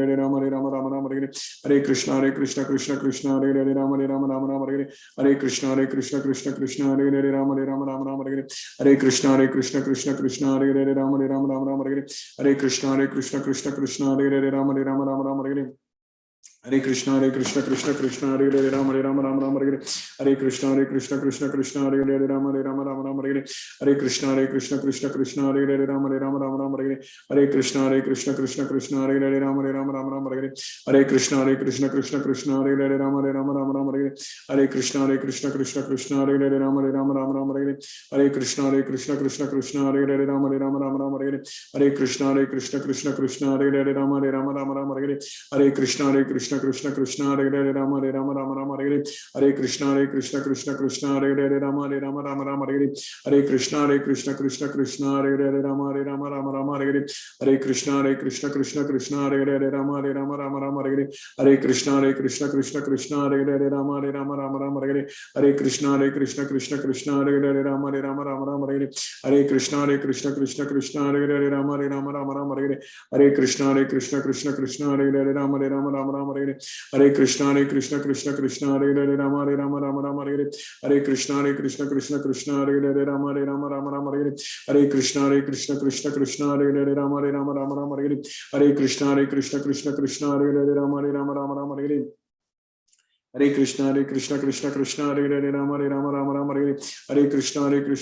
Hare Rama Hare Hare Hare Krishna Krishna Hare Hare Rama Hare Hare Hare Krishna Krishna Hare Hare Rama Hare Hare Hare Krishna Krishna Hare Hare Rama Hare Hare Hare Krishna Krishna Hare Hare Rama Hare Hare Hare Krishna Krishna Hare Hare Rama Hare Hare Hare Krishna Krishna Hare Hare Rama Hare Hare Hare Krishna Krishna Hare Hare Rama Hare Hare Hare Krishna Krishna Hare Hare Rama Hare Hare Hare Krishna Krishna Hare Hare Rama Hare Hare Hare Krishna Krishna Hare Hare Rama Hare Hare Hare Krishna Krishna Hare Hare Rama Hare Hare Hare Krishna Krishna Hare Hare Rama Hare Hare Hare Krishna Krishna Hare Hare Rama Hare Hare Hare Krishna Krishna Hare Hare Rama Hare Hare Rama Hare Krishna Krishna Krishna Hare Rama Rama Hare Hare Krishna Krishna Krishna Hare Rama Rama Hare Hare Krishna Krishna Krishna Hare Rama Rama Hare Hare Krishna Krishna Krishna Hare Rama Rama Hare Hare Krishna Krishna Krishna Hare Rama Rama Hare Hare Krishna Krishna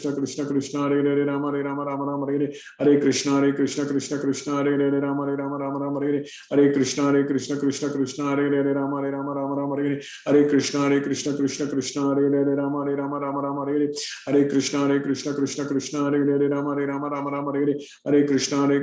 Krishna Hare Rama Rama Hare Hare Krishna Krishna Krishna Hare Rama Rama Hare Hare Krishna Krishna Krishna Hare Rama Rama Hare Hare Krishna Krishna Krishna Hare Rama Rama Hare Hare Krishna Krishna Krishna Hare Rama Rama Hare Hare Krishna Krishna Krishna Hare Rama Rama Hare Hare Krishna Krishna Krishna Hare Rama Rama Hare Hare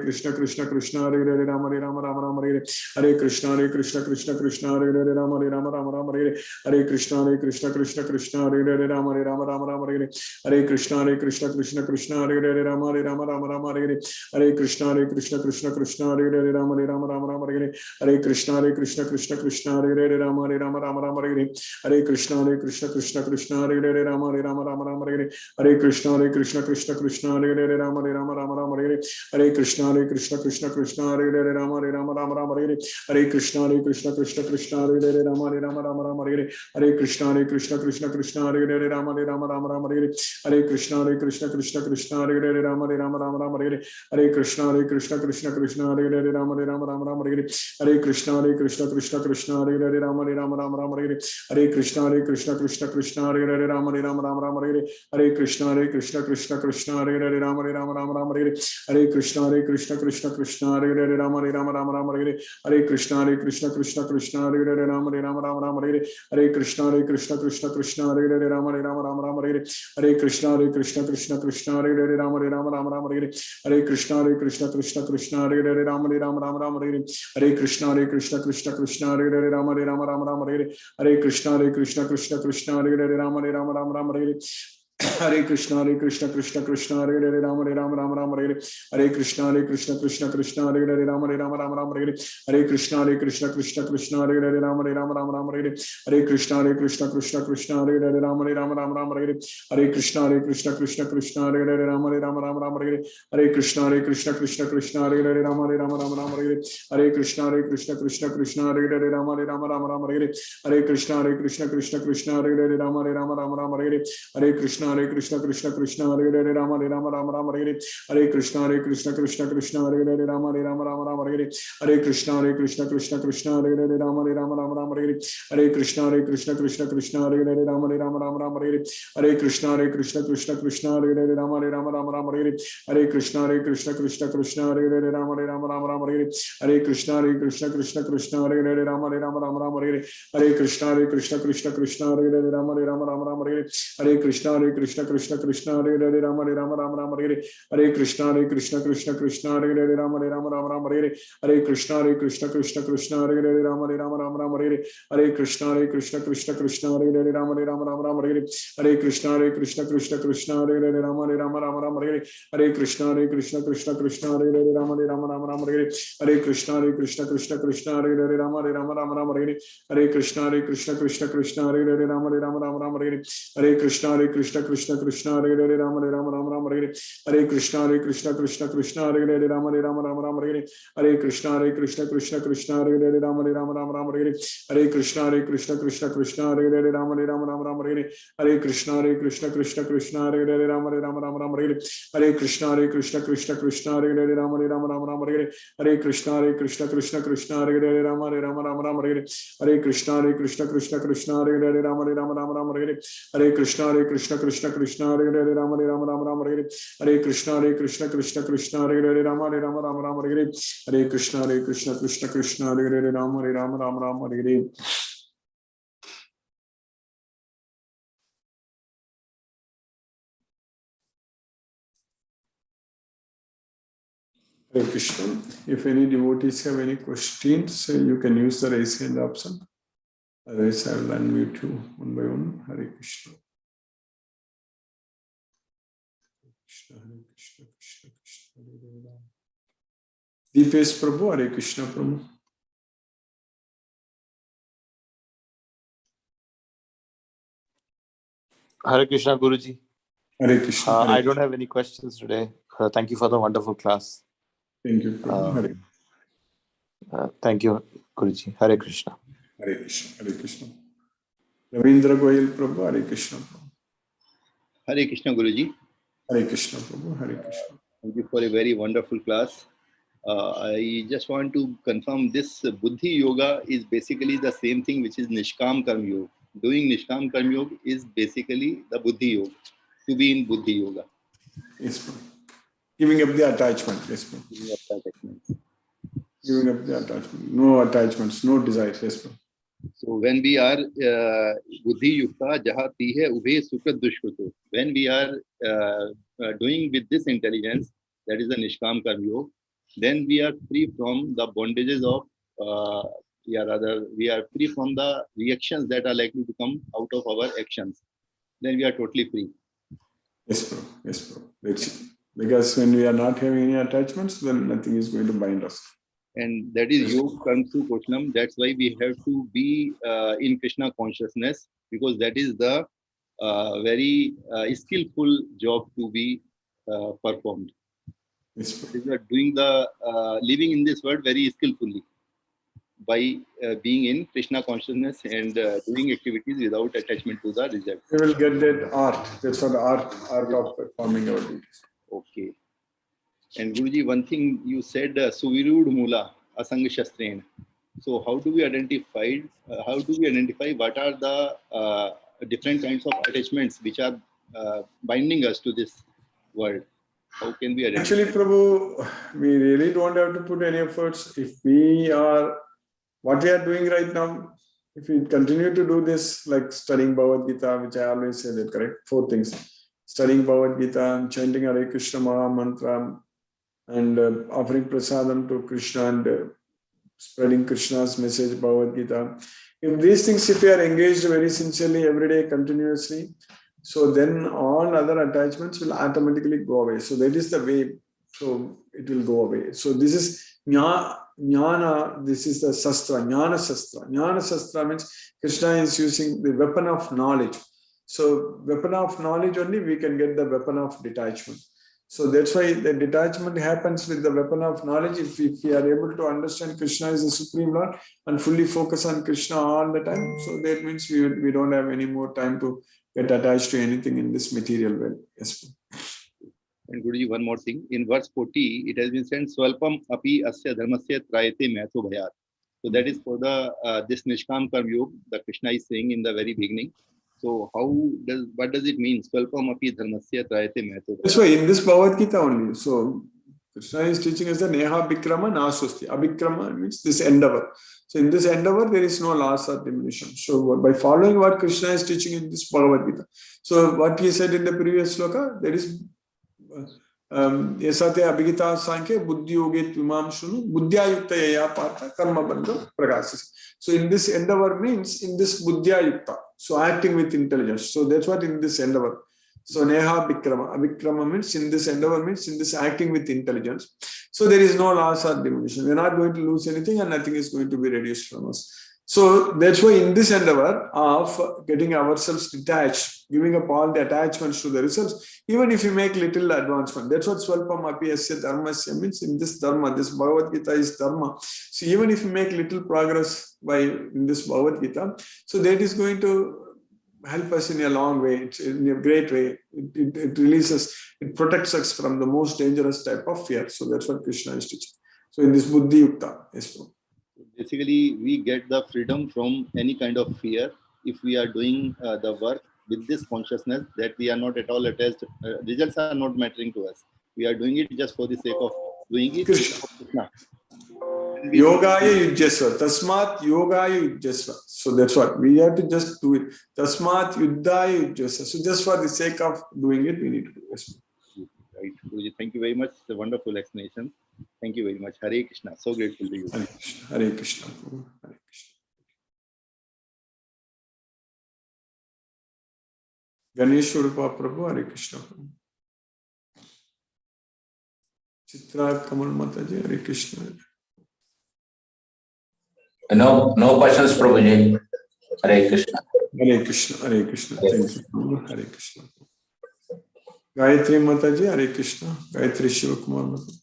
Krishna Krishna Hare Rama Rama Hare Hare Krishna Krishna Krishna Hare Rama Rama Hare Hare Krishna Krishna Krishna Hare Rama Rama Hare Hare Krishna Krishna Krishna Hare Rama Rama Hare Hare Krishna Krishna Krishna Hare Rama Rama Hare Hare Krishna Krishna Krishna Hare Rama Rama Hare Hare Krishna Krishna Krishna Hare Rama Rama Hare Hare Krishna Krishna Krishna Hare Rama Rama Hare Hare Krishna Krishna Krishna Hare Rama Rama Hare Hare Krishna Krishna Krishna Hare Rama Rama Hare Hare Krishna Krishna Krishna Hare Rama Rama Hare Hare Krishna Krishna Krishna Hare Rama Rama Hare Hare Krishna Krishna Krishna Hare Rama Rama Hare Hare Krishna Krishna Krishna Hare Rama Rama Hare Hare Krishna Krishna Krishna Hare Rama Rama Hare Hare Krishna Krishna Krishna Hare Rama Rama Hare Hare Krishna Krishna Krishna Hare Rama Rama Hare Hare Krishna Krishna Krishna Hare Rama Rama Hare Hare Krishna Krishna Krishna Hare Rama Rama Hare Hare Krishna Krishna Krishna Hare Rama Rama Hare Hare Krishna Krishna Krishna Hare Rama Rama Hare Hare Krishna Krishna Krishna Hare Rama Rama Hare Hare Krishna Krishna Krishna Hare Rama Rama Hare Hare Krishna Krishna Krishna Hare Rama Rama Hare Hare Krishna Krishna Krishna Hare Rama Rama Hare Hare Krishna Krishna Krishna Hare Rama Rama Hare Hare Krishna Krishna Krishna Hare Rama Rama Hare Hare Krishna Krishna Krishna Hare Rama Rama Hare Hare Krishna Krishna Krishna Hare Rama Rama Hare Hare Krishna Krishna Krishna Hare Rama Rama Hare Hare Krishna Krishna Krishna Hare Rama Rama Hare Hare Krishna Krishna Krishna Hare Rama Rama Hare Hare Krishna Krishna Krishna Hare Rama Rama Hare Hare Krishna Krishna Krishna Hare Rama Rama Hare Hare Krishna Krishna Krishna Hare Rama Rama Hare Hare Krishna Krishna Krishna Hare Rama Rama Hare Hare Krishna Krishna Krishna Hare Rama Rama Hare Hare Krishna Krishna Krishna Hare Rama Rama Hare Hare Krishna Krishna Krishna Hare Rama Rama Hare Hare Krishna Krishna Krishna Hare Rama Rama Hare Hare Krishna Krishna Krishna Hare Rama Rama Hare Hare Krishna Krishna Krishna Hare Rama Rama Hare Hare Krishna Krishna Krishna Hare Rama Rama Hare Hare Krishna Krishna Krishna Hare Rama Rama Hare Hare Krishna Krishna Krishna Hare Rama Rama Hare Hare Krishna Krishna Krishna Hare Rama Rama Hare Hare Krishna Krishna Krishna Hare Rama Rama Hare Hare Krishna Krishna Krishna Hare Rama Rama Hare Hare Krishna Krishna Krishna Hare Rama Rama Hare Hare Krishna Krishna Krishna Hare Rama Rama Hare Hare Krishna Krishna Krishna Hare Rama Rama Hare Hare Krishna Krishna Krishna Hare Rama Rama Hare Hare Krishna Krishna Krishna Hare Rama Rama Hare Hare Krishna Krishna Krishna Hare Rama Rama Hare Hare Krishna Krishna Krishna Hare Rama Rama Hare Hare Krishna Krishna Hare Rama Rama Hare Hare Krishna. If any devotees have any questions, you can use the raise hand option. Otherwise, I will unmute you one by one. Hare Krishna. Krishna, Hare Krishna, Krishna Krishna, Hare Ram. Deepesh Prabhu, Hare Krishna Prabhu. Hare Krishna Guruji. Hare Krishna. Hare I don't have any questions today. Thank you for the wonderful class. Thank you, Prabhu. Thank you, Guruji. Hare Krishna. Hare Krishna, Hare Krishna. Ravindra Goyal Prabhu, Hare Krishna Prabhu. Hare Krishna Guruji. Hare Krishna Prabhu, Hare Krishna. Thank you for a very wonderful class. I just want to confirm this Buddhi Yoga is basically the same thing which is Nishkam Karma Yoga. Doing Nishkam Karma Yoga is basically the Buddhi Yoga, to be in Buddhi Yoga. Yes, Prabhu. Giving up the attachment, yes, Prabhu. Giving up the attachments. Giving up the attachment. No attachments, no desires, yes, Prabhu. So when we are Buddhi Yukta Jaha Tihe Ubhe Sukhat Dushkruto, when we are doing with this intelligence, that is the Nishkam Karma Yoga, then we are free from the bondages of, we are free from the reactions that are likely to come out of our actions. Then we are totally free. Yes, Prabhu. Yes, Prabhu. Because when we are not having any attachments, then nothing is going to bind us. And that is Yoga Karmsu Koshnam. That's why we have to be in Krishna consciousness, because that is the very skillful job to be performed. Yes, We are doing the living in this world very skillfully by being in Krishna consciousness and doing activities without attachment to the result. we will get that art. That's what the art of performing our duties. Okay. And Guruji, one thing you said, Suvirud Mula Asanga Shastrena. So how do we identify? What are the different kinds of attachments which are binding us to this world? How can we identify? Actually, Prabhu, we really don't have to put any efforts. If we are, what we are doing right now, if we continue to do this, like studying Bhagavad Gita, which I always say that, correct? 4 things. Studying Bhagavad Gita, chanting Hare Krishna Maha Mantra, and offering prasadam to Krishna and spreading Krishna's message, Bhagavad Gita. If these things, if we are engaged very sincerely every day, continuously, so then all other attachments will automatically go away. So that is the way. So it will go away. So this is jnana. This is the sastra, jnana sastra. Jnana sastra means Krishna is using the weapon of knowledge. So weapon of knowledge only we can get the weapon of detachment. So that's why the detachment happens with the weapon of knowledge. If we are able to understand Krishna is the Supreme Lord and fully focus on Krishna all the time, so that means we don't have any more time to get attached to anything in this material world. Yes. And Guruji, one more thing. In verse 40, it has been said, Swalpam api asya dharmasya trayate matho bhayat. So that is for the this Nishkam Karma Yoga that Krishna is saying in the very beginning. So what does it mean? Swalpam api dharmasya trayate matho bhayat. That's why in this Bhagavad Gita only. So Krishna is teaching us the Neha Bikrama Nasusti. Abikrama means this endeavor. So in this endeavor, there is no loss or diminution. So by following what Krishna is teaching in this Bhagavad Gita. So what he said in the previous sloka, there is Yasate Abhigita Sankhya Buddhi Yoget Vimam Shunu Buddhya Yukta Yaya Partha Karma Bandha Prakasis. So in this endeavor means in this Buddhya Yukta. So acting with intelligence. So that's what in this endeavor. So Neha Bikrama. Abikrama means in this endeavor means in this acting with intelligence. So there is no loss or diminution. We are not going to lose anything and nothing is going to be reduced from us. So that's why in this endeavor of getting ourselves detached, giving up all the attachments to the results, even if we make little advancement, that's what Swalpam Api Asya Dharmasya means in this Dharma, this Bhagavad Gita is Dharma. So even if we make little progress in this Bhagavad Gita, so that is going to help us in a long way, in a great way. It releases, it protects us from the most dangerous type of fear. So that's what Krishna is teaching. So in this Buddhi Yukta, yes. Basically, we get the freedom from any kind of fear if we are doing the work with this consciousness that we are not at all attached. Results are not mattering to us. We are doing it just for the sake of doing it. Krishna. Yogaya Yujyasva. Tasmat Yogaya Yujyasva. So that's what we have to just do it. Tasmat Yuddhaya Yujyasva. So just for the sake of doing it, we need to do it. Right. Guruji, thank you very much. It's a wonderful explanation. Thank you very much. Hare Krishna. So grateful to you. Hare Krishna. Hare Krishna. Hare Krishna. Ganesh Urupa Prabhu. Hare Krishna. Chitra Kamal Mataji. Hare Krishna. No questions, Prabhuji. Hare Krishna. Hare Krishna. Hare Krishna. Thank you. Hare Krishna. Gayatri Mataji. Hare Krishna. Gayatri Shivakumar Mataji.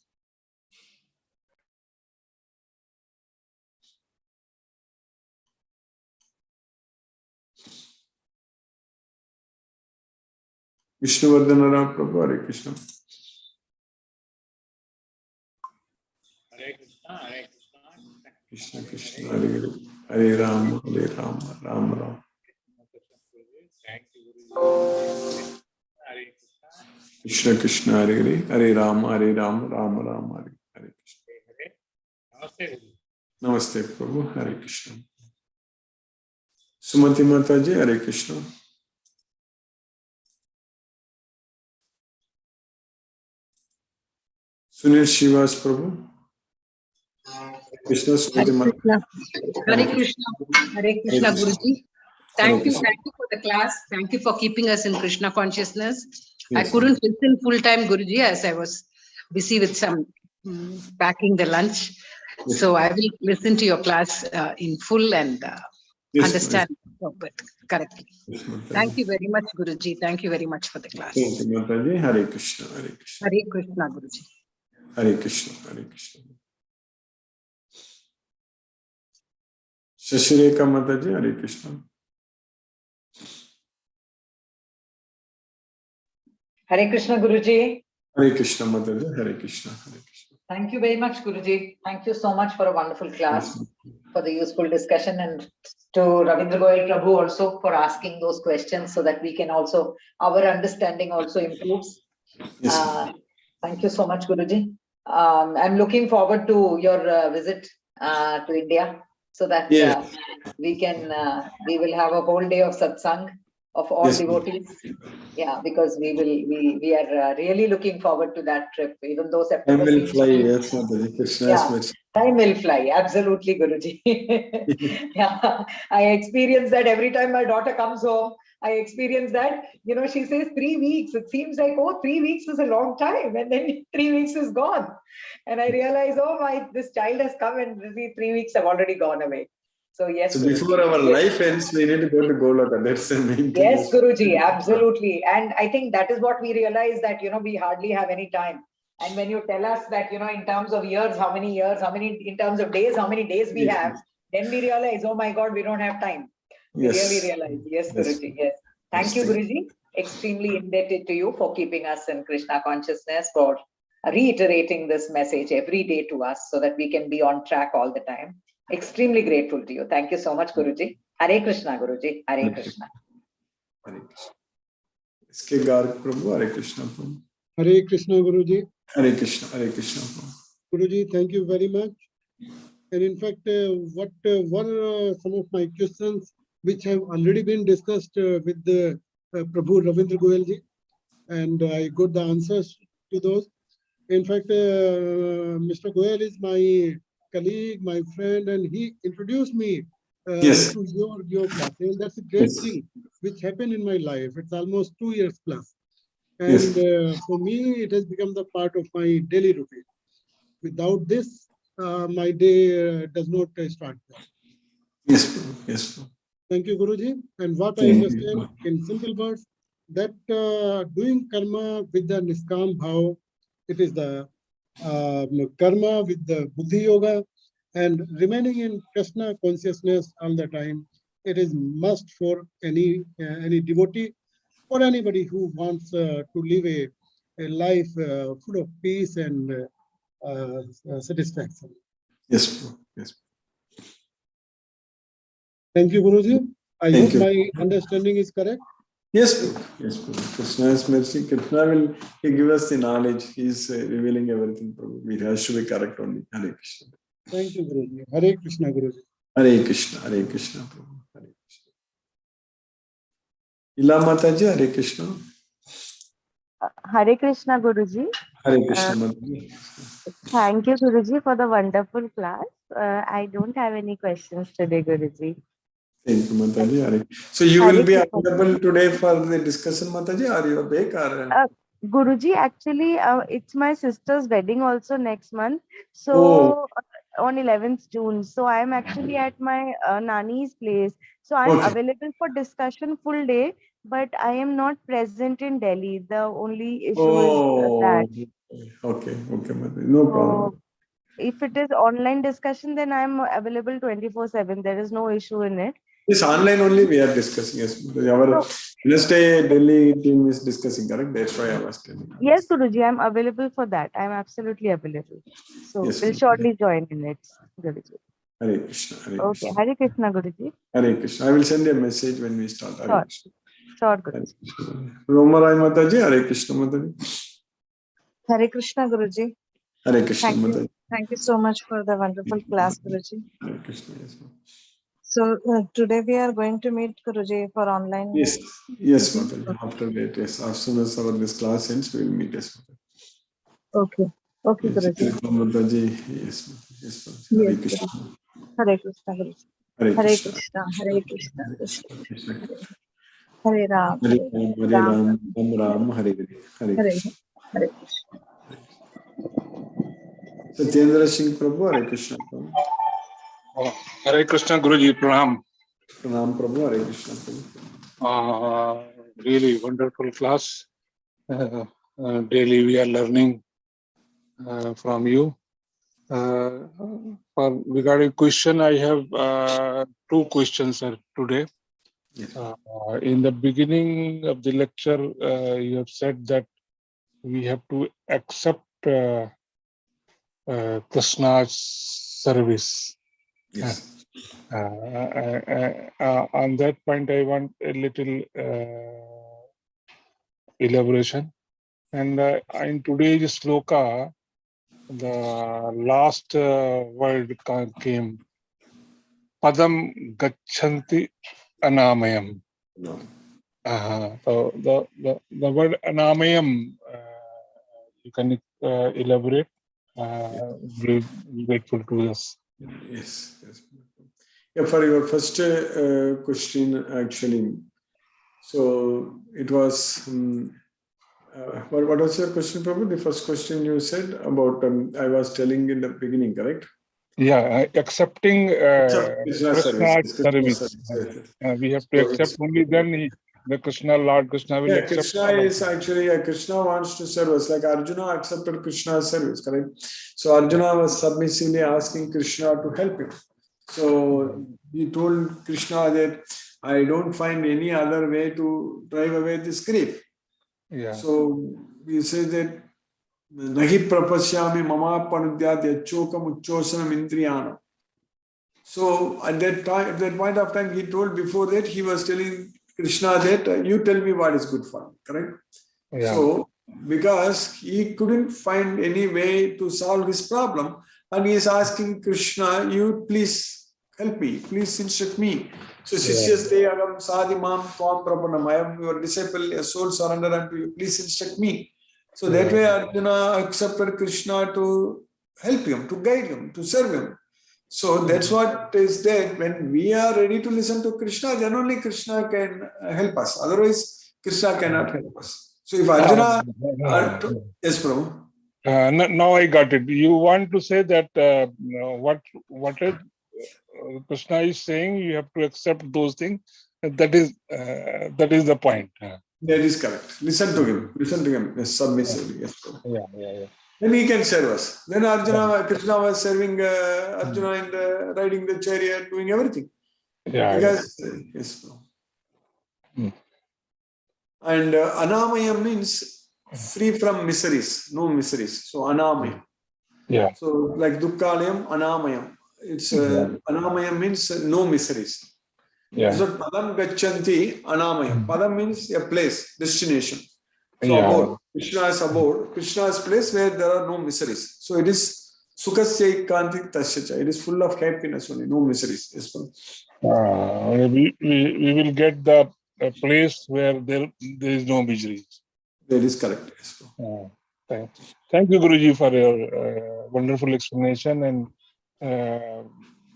Vishnuvardhana Ram Prabhu, Hare Krishna. Hare Krishna, Hare Krishna. Krishna Krishna, Hare Hare, Hare Ram, Hare Ram, Ram Ram. Thank you, Guruji. Hare Krishna. Krishna Krishna, Hare Hare, Hare Ram, Hare Ram, Ram Ram, Hare Hare Krishna. Hare. Namaste, Guruji. Namaste Prabhu, Hare Krishna. Sumati Mataji, Hare Krishna. Sunil Shivas Prabhu. Krishna Sumati Mataji. Hare Krishna, Hare Krishna, Guruji. Thank you for the class. Thank you for keeping us in Krishna consciousness. I Yes, couldn't listen full time, Guruji, as I was busy with some packing the lunch. Yes. So I will listen to your class in full and Yes, understand it correctly. Yes, Mataji. Thank you very much, Guruji. Thank you very much for the class. Thank you, Mataji. Hare Krishna, Hare Krishna. Hare Krishna, Guruji. Hare Krishna, Hare Krishna. Shashireka Mataji, Hare Krishna. Hare Krishna, Guruji. Hare Krishna Mataji, Hare Krishna, Hare Krishna. Thank you very much, Guruji. Thank you so much for a wonderful class, for the useful discussion, and to Ravindra Goyal Prabhu also for asking those questions so that we can also, our understanding also improves. Yes. Thank you so much, Guruji. I'm looking forward to your visit to India so that we will have a whole day of satsang of all devotees. Yeah, because we are really looking forward to that trip, even though September Time will seems fly, to be- yes, Mataji. Krishna Yeah. is mercy. Time will fly, absolutely, Guruji. Yeah, I experience that every time my daughter comes home. I experience that, she says 3 weeks. It seems like, 3 weeks is a long time. And then 3 weeks is gone. And I realize, this child has come and 3 weeks have already gone away. So yes. So Guruji. before our life ends, we need to go to Goloka. That's the main thing. Yes, Guruji, absolutely. And I think that is what we realize, that, we hardly have any time. And when you tell us that, in terms of years, in terms of days, how many days we have, then we realize, oh my God, we don't have time. We really realize. Yes, Guruji. Yes. Thank you, Guruji. Extremely indebted to you for keeping us in Krishna consciousness, for reiterating this message every day to us so that we can be on track all the time. Extremely grateful to you. Thank you so much, Guruji. Hare Krishna, Guruji. Hare Krishna. Hare Krishna. Iske Garg Prabhu, Hare Krishna Prabhu. Hare Krishna, Guruji. Hare Krishna, Hare Krishna Prabhu. Guruji, thank you very much. And in fact, what were some of my questions which have already been discussed with the Prabhu Ravindra Goyalji, and I got the answers to those. In fact, Mr. Goyal is my colleague, my friend, and he introduced me to your class. And that's a great thing which happened in my life. It's almost 2 years plus. And for me, it has become the part of my daily routine. Without this, my day does not start. Yes, Prabhu. Yes, Prabhu. Thank you, Guruji. And what I understand in simple words, that doing karma with the Niskam Bhav, it is the karma with the Buddhi Yoga, and remaining in Krishna consciousness all the time, it is must for any devotee or anybody who wants to live a life full of peace and satisfaction. Yes, Prabhu. Yes. Thank you, Guruji. I hope my understanding is correct. Yes, Prabhu. Yes, Prabhu. Krishna is mercy. Krishna will give us the knowledge. He is revealing everything, Prabhu. We have to be correct only. Hare Krishna. Thank you, Guruji. Hare Krishna, Guruji. Hare Krishna. Hare Krishna, Prabhu. Hare Krishna. Ila Mataji, Hare Krishna. Hare Krishna, Guruji. Hare Krishna, Mataji. Thank you, Guruji, for the wonderful class. I don't have any questions today, Guruji. Thank you, Mataji. So you will be available today for the discussion, Mataji, or you are back? Or... Guruji, actually, it's my sister's wedding also next month. So on 11th June. So I'm actually at my Nani's place. So I'm available for discussion full day, but I am not present in Delhi. The only issue is that. Okay, Mataji. No problem. If it is online discussion, then I'm available 24/7. There is no issue in it. Yes, online only we are discussing. Yes, our Wednesday Delhi team is discussing, correct? That's why I was telling. Yes, Guruji, I'm available for that. I'm absolutely available. So Yes, we'll ma'am. surely join in it, Guruji. Hare Krishna, Hare Okay, Krishna, Hare Krishna, Guruji. Hare Krishna. I will send a message when we start. Hare Sure, Krishna. sure, Hare Guruji. Krishna. Romarai Mataji, Hare Krishna Mataji. Hare Krishna, Guruji. Hare Krishna Thank you. Mataji. Thank you so much for the wonderful class, Guruji. Hare Krishna, yes, ma'am. So today we are going to meet Guruji for online. Yes, yes, meeting? Mataji. After that, yes, as soon as our this class ends, we will meet. Yes, Mataji. Okay. Okay, Yes, Guruji. Mataji. Yes, Mataji. Yes, Mataji. Yes, Hare Guruji. Krishna. Hare Krishna, Guruji. Hare Hare Krishna. Krishna, Hare Krishna, Krishna. Krishna. Hare Ram, Hare Hare Ram, Ram, Hare Ram Ram, Ram, Ram Ram, Hare Hare. Hare Hare Krishna. Hare Krishna. Satyendra Singh Prabhu, Hare Krishna. Prabhu. Hare Krishna Guruji, Pranam. Pranam Prabhu, Hare Krishna. Prabhu. Really wonderful class. Daily we are learning from you. For regarding question, I have two questions, sir, today. Yes. In the beginning of the lecture, you have said that we have to accept Krishna's service. Yes. On that point, I want a little elaboration. And in today's sloka, the last word came, Padam Gachanti Anamayam. No. So the word Anamayam, you can elaborate. Be grateful to us. Yes. Yes. Yeah, for your first question, actually, so it was. What was your question, Prabhu? The first question you said about I was telling in the beginning, correct? Yeah, accepting Krishna Krishna's service. service. Yes. We have to So accept it's, only then the Krishna, Lord Krishna will yeah, accept. Krishna is actually, Krishna wants to serve us. Like Arjuna accepted Krishna's service, correct? So Arjuna was submissively asking Krishna to help him. So he told Krishna that I don't find any other way to drive away this grief. Yeah. So he says that Nahi prapasyami mama panudyat yachokam uchchosanam indriyanam. So at that time, at that point of time, he told before that he was telling Krishna that you tell me what is good for me, correct? Yeah. So because he couldn't find any way to solve his problem, and he is asking Krishna, you please help me, please instruct me. So Sishyas te agam sadhi mam tvam prapanam, I am your disciple, a soul surrender unto you, please instruct me. So that way Arjuna accepted Krishna to help him, to guide him, to serve him. So that's what is there. When we are ready to listen to Krishna, then only Krishna can help us. Otherwise, Krishna cannot help us. So if Arjuna, yes, Prabhu. Now I got it. You want to say that what is, Krishna is saying, you have to accept those things. That is the point. That is correct. Listen to him. Listen to him. Yes, submissively. Yes, Prabhu. Yeah. Then he can serve us. Then Krishna was serving Arjuna and riding the chariot, doing everything. Yeah. Because, yes, Prabhu. And Anamaya means free from miseries, no miseries. So Anamaya. Yeah. So like Dukkalayam, Anamayam. It's Anamayam means no miseries. Yeah. So Padam Gachanti Anamayam. Padam means a place, destination. So Yeah. abode. Krishna's abode. Krishna's place where there are no miseries. So it is Sukasya Kanti Tasyacha. It is full of happiness only, no miseries. Yes, We will get the place where there is no misery. that is correct. Yes, Thank you, Guruji, for your wonderful explanation and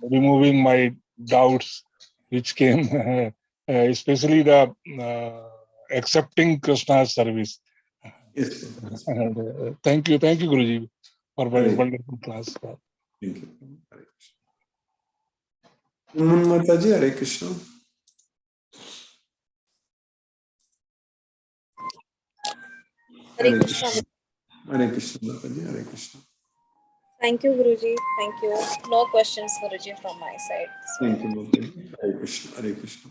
removing my doubts which came, especially the accepting Krishna's service. Yes. And, thank you, Guruji, for very wonderful class. Thank you. Hare Krishna. Mataji, Hare Krishna. Hare Krishna. Hare Krishna, Mataji, Hare Krishna. Thank you, Guruji. Thank you. No questions, Guruji, from my side. So, Thank you, Mataji. Hare Krishna, Hare Krishna.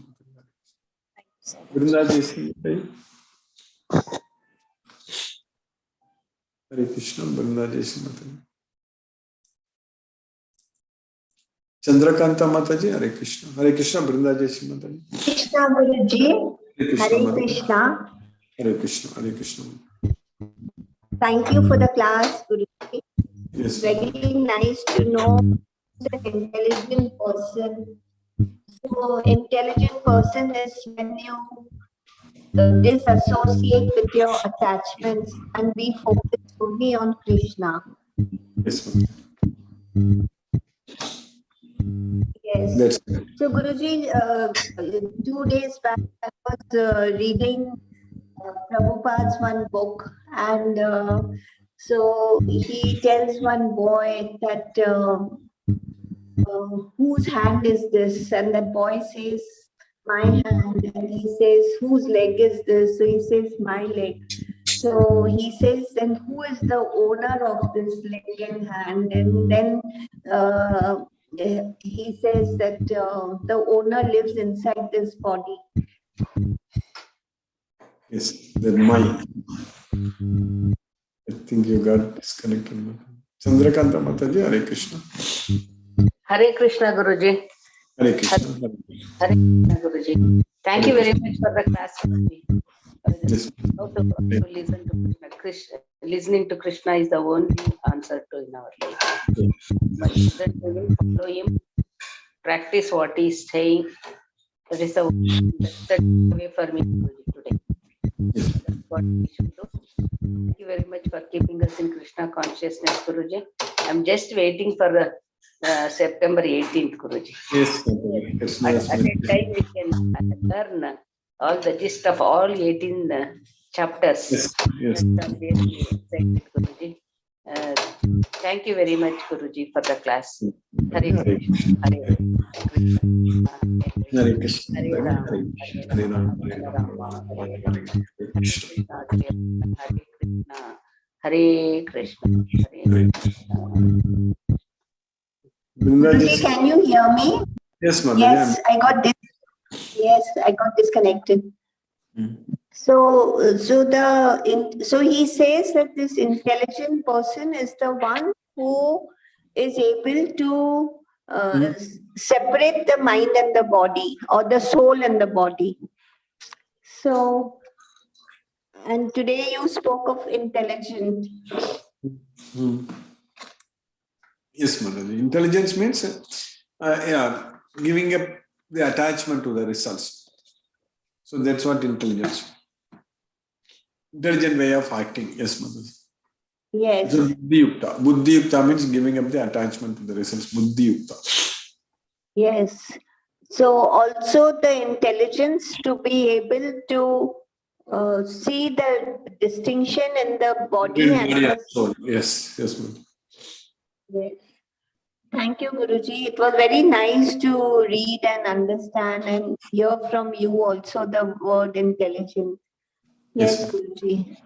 thank you so much. Vrindaji, Hare Krishna, Vrindaji, Mataji. Chandrakanta Mataji, Hare Krishna, Vrindaji, Mataji. Krishna Guruji, Hare Krishna, Hare Mataji. Krishna. Hare Krishna, Hare Krishna. Thank you for the class, Guruji. Yes. Very nice to know the intelligent person. So, intelligent person is when you disassociate with your attachments and be focused only on Krishna. Yes, Mataji. Yes. That's good. So, Guruji, 2 days back, I was reading Prabhupada's one book, and so he tells one boy that whose hand is this? And that boy says, my hand. And he says, whose leg is this? So he says, my leg. So he says, then who is the owner of this leg and hand? And then he says that the owner lives inside this body. Yes, the mind. I think you got disconnected. Chandrakanta Mataji, Hare Krishna. Hare Krishna, Guruji. Hare Krishna. Hare Krishna, Guruji. Thank you very much for the class, Guruji. Yes. How to listen to Krishna. Listening to Krishna is the only answer to in our life. But then we will follow him, practice what he is saying. That is the best way for me today. That's what we should do. Thank you very much for keeping us in Krishna consciousness, Guruji. I'm just waiting for the September 18th, Guruji. Yes, Mataji. At that time, we can learn all the gist of all 18 chapters. Yes, yes. I'm really excited, Guruji. Thank you very much, Guruji, for the class. Hare Krishna. Hare Krishna. Hare Ram. Hare Ram. Hare Rama. Hare Krishna. Hare Krishna. Hare Krishna. Guruji, can you hear me? Yes, Mataji. Yes, I got disconnected. So he says that this intelligent person is the one who is able to separate the mind and the body, or the soul and the body. So, and today you spoke of intelligent. Yes, Mataji. Intelligence means giving up the attachment to the results. So that's what intelligence. Intelligent way of acting. Yes, Mataji. Yes. So, Buddhi-yukta. Buddhi-yukta means giving up the attachment to the results. Buddhi-yukta. Yes. So also the intelligence to be able to see the distinction in the body and the soul. Yes, yes, Mataji. Yes. Thank you, Guruji. It was very nice to read and understand and hear from you also the word intelligent. Yes, Yes. Guruji.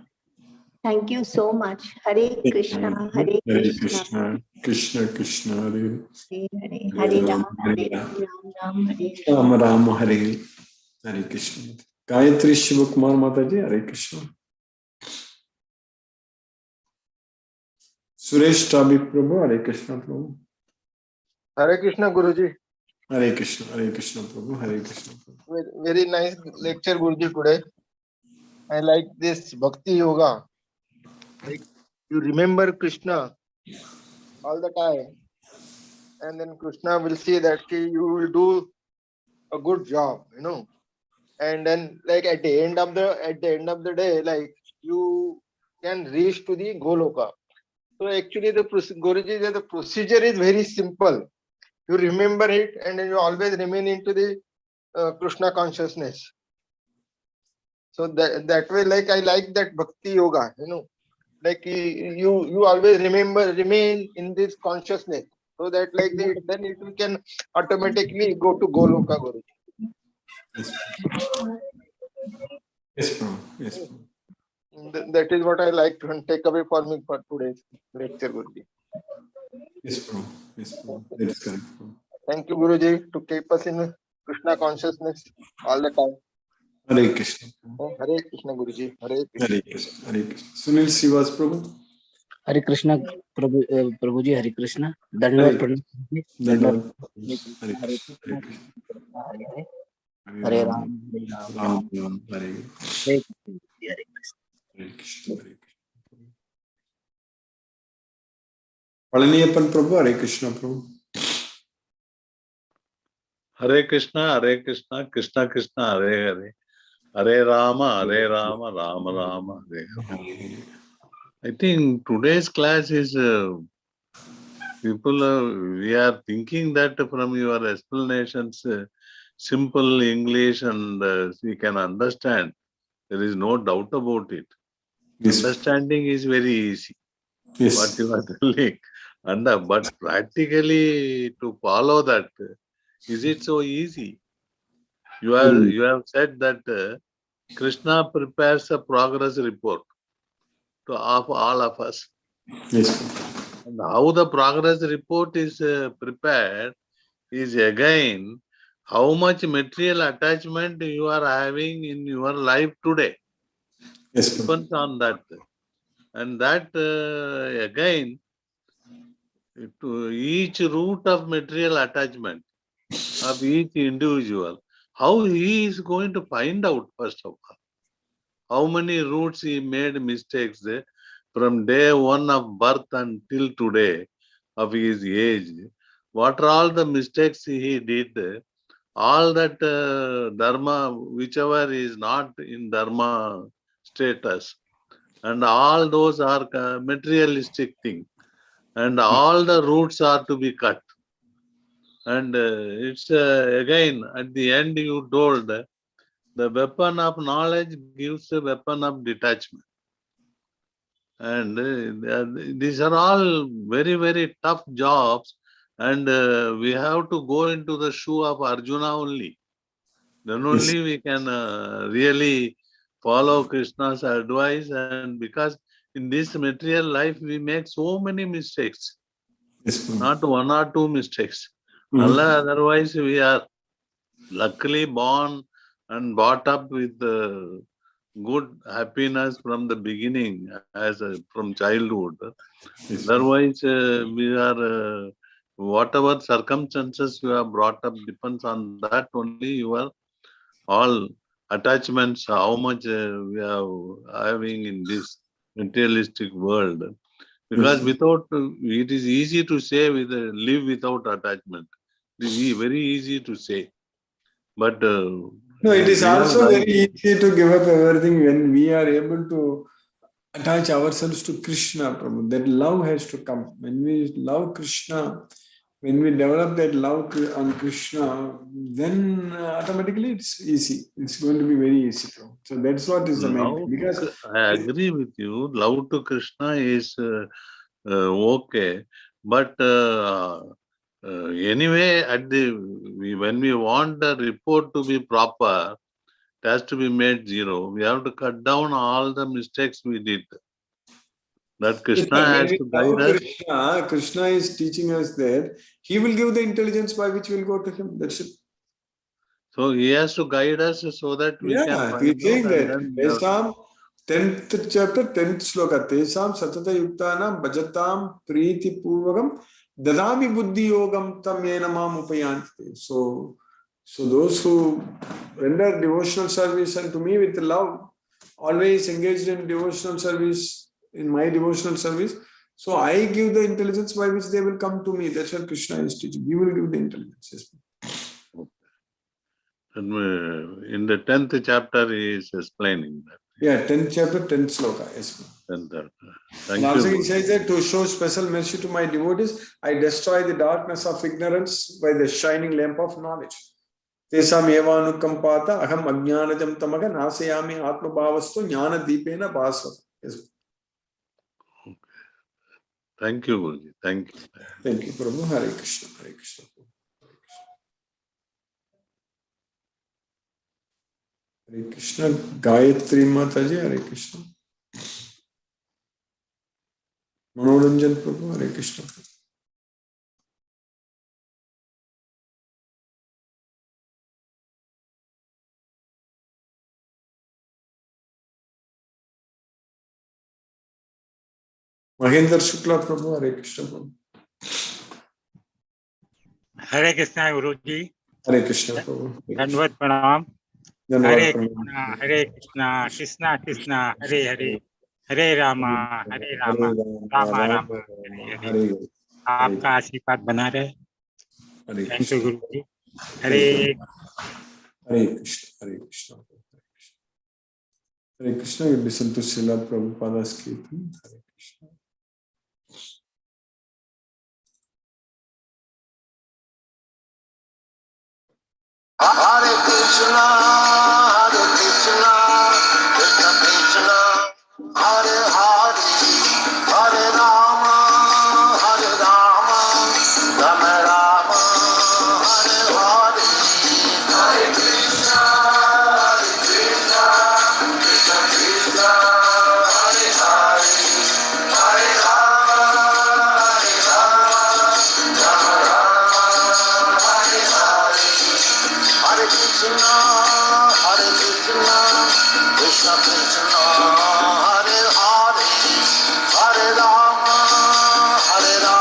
Thank you so much. Hare Krishna, Hare Hare Krishna, Krishna, Krishna Krishna, Hare Hare Ram, Hare Ram, Ram, Hare Ram, Ram, Hare Hare Krishna. Gayatri Shivakumar Mataji, Hare Krishna. Suresh Tabi Prabhu, Hare Krishna Prabhu. Hare Krishna, Guruji. Hare Krishna Prabhu, Hare Krishna Prabhu. Very nice lecture, Guruji, today. I like this Bhakti Yoga. Like, you remember Krishna all the time, and then Krishna will say that you will do a good job, and then like at the end of the day, like you can reach to the Goloka. So actually the Guruji, the procedure is very simple. You remember it, and then you always remain into the Krishna consciousness. So that way, like I like that Bhakti Yoga, like you always remain in this consciousness, so that like then it can automatically go to Goloka, Guruji. Yes, Prabhu. Yes, That is what I like to take away for me for today's lecture, Guruji. Yes, Prabhu. Yes, Prabhu. That is correct, Prabhu. Thank you, Guruji, to keep us in Krishna consciousness all the time. Hare Krishna. Hare Krishna, Guruji. Hare Krishna. Hare Krishna. Hare Krishna. Sunil Srivas, Prabhu. Hare Krishna, Prabhuji, Hare Krishna. Hare Dandavad Krishna. Pranam. Dandavad. Hare Hare Krishna, Krishna. Hare Krishna, Hare Hare. Hare Hare Ram. Ram, Hare Ram, Ram Ram. Hare Hare Krishna, Hare Krishna. Hare Krishna. Hare Krishna. Palaniappan Prabhu. Hare Krishna, Prabhu. Hare Krishna, Krishna Krishna, Hare Hare. Hare Rama, Rama Rama, Hare Hare. I think today's class is people. We are thinking that from your explanations, simple English, and we can understand. There is no doubt about it. Yes. Understanding is very easy. Yes. What you are telling, but practically to follow that, is it so easy? You have said that Krishna prepares a progress report to of all of us. Yes. And how the progress report is prepared is again how much material attachment you are having in your life today. Yes. Depends on that. And that again, to each root of material attachment of each individual, how he is going to find out first of all. How many roots he made mistakes from day one of birth until today of his age. What are all the mistakes he did? All that dharma, whichever is not in dharma status, and all those are materialistic thing, and all the roots are to be cut. And it's again at the end you told the weapon of knowledge gives a weapon of detachment. And these are all very, very tough jobs. And we have to go into the shoe of Arjuna only. Then only we can really follow Krishna's advice. And because in this material life, we make so many mistakes. Yes. Not one or two mistakes. Otherwise, we are luckily born and brought up with good happiness from the beginning, as from childhood. Yes. Otherwise, we are whatever circumstances you are brought up depends on that only. Your all attachments, how much we are having in this materialistic world. Because without, it is easy to say live without attachment. It is very easy to say. But no, it is also very easy to give up everything when we are able to attach ourselves to Krishna, Prabhu. That love has to come. When we love Krishna, when we develop that love on Krishna, then automatically it's easy. It's going to be very easy, Prabhu. So that's what is the main thing. Because I agree with you. Love to Krishna is okay, but anyway, when we want the report to be proper, it has to be made zero. We have to cut down all the mistakes we did. That Krishna has to guide us. Krishna is teaching us that he will give the intelligence by which we will go to him. That's it. So he has to guide us so that we can find he's saying out. Tesam 10th chapter, 10th sloka. Tesam satata yuktanam bhajatam priti purvakam dadami buddhi yogam tam yenamam upayanti. So those who render devotional service unto me with love, always engaged in devotional service, in my devotional service, so I give the intelligence by which they will come to me. That's what Krishna is teaching. He will give the intelligence. Yes. And in the 10th chapter, he is explaining that. Yeah, 10th chapter, 10th sloka. Yes. Thank also you. He says that to show special mercy to my devotees, I destroy the darkness of ignorance by the shining lamp of knowledge. Tesam evanukampata aham ajnanajam tamaga nasayami atma bhavastu jnana deepena bhasvata. Yes. Thank you, Guruji. Thank you. Thank you, Prabhu. Hare Krishna. Hare Krishna. Hare Krishna. Gayatri Mataji. Hare Krishna. Manoranjan Prabhu. Hare Krishna. Mahendra Shukla Prabhu, Hare Krishna Prabhu. Hare Krishna Guruji. Hare Krishna Prabhu. Dhanavad Pranam. Dhanavad Hare Pranam. Krishna, Hare Krishna, Krishna Krishna, Hare Hare, Hare Rama, Hare Rama, Rama Rama, Hare Hare. Hare आपका आशीर्वाद बना रहे. Hare Thank you Guruji. Hare Hare Hare Krishna. Hare Krishna. Hare Krishna. We listen to Srila Prabhupada's Kirtan. Hare Krishna. Hare Krishna, Krishna Krishna, Hare Hare, Hare Rama, Rama Rama, Hare Hare. Hare Krishna, Krishna Krishna, Hare Hare, Hare Rama, Rama Rama, Hare Hare. Hare Krishna, Krishna Krishna, Hare Hare, Hare Rama, Rama Rama, Hare Hare.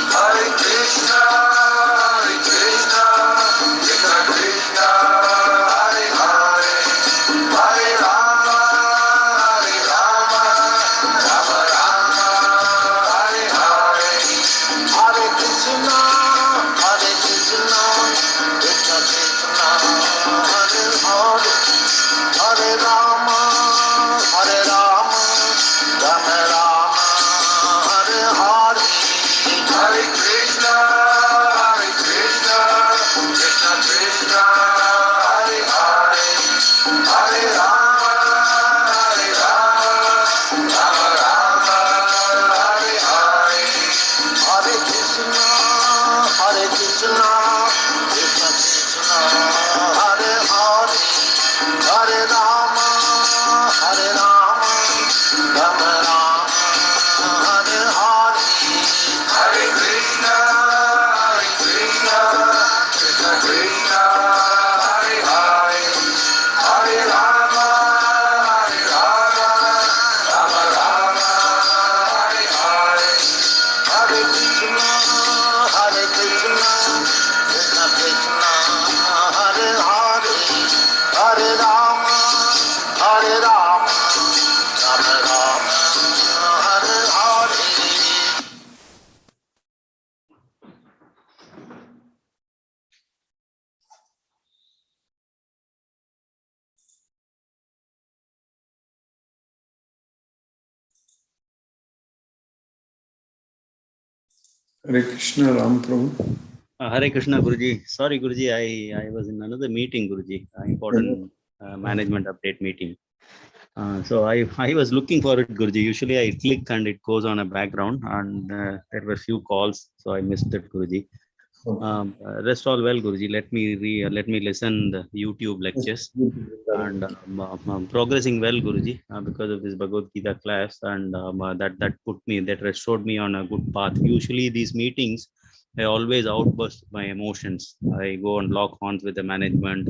Hare Krishna, Krishna Krishna, Hare Hare, Hare Rama, Rama Rama, Hare Hare. Hare Krishna, Krishna Krishna, Hare Hare, Hare Rama, Rama Rama, Hare Hare. Hare Krishna, Krishna Krishna, Hare Hare, Hare Rama, Rama Rama, Hare Hare. Hare Krishna, Krishna Krishna, Hare Hare, Hare Rama, Rama Rama, Hare Hare. Hare Krishna, Krishna Krishna, Hare Hare, Hare Rama, Rama Rama, Hare Hare. Hare Krishna, Krishna Krishna, Hare Hare, Hare Rama, Rama Rama, Hare Hare. Hare Krishna Ram Prabhu. Hare Krishna Guruji. Sorry Guruji, I was in another meeting Guruji, important management update meeting. So I was looking for it Guruji. Usually I click and it goes on a background, and there were few calls, so I missed it Guruji. Rest all well Guruji. Let me listen the YouTube lectures, and progressing well Guruji, because of this Bhagavad Gita class, and that restored me on a good path. Usually these meetings, I always outburst my emotions. I go and lock horns with the management.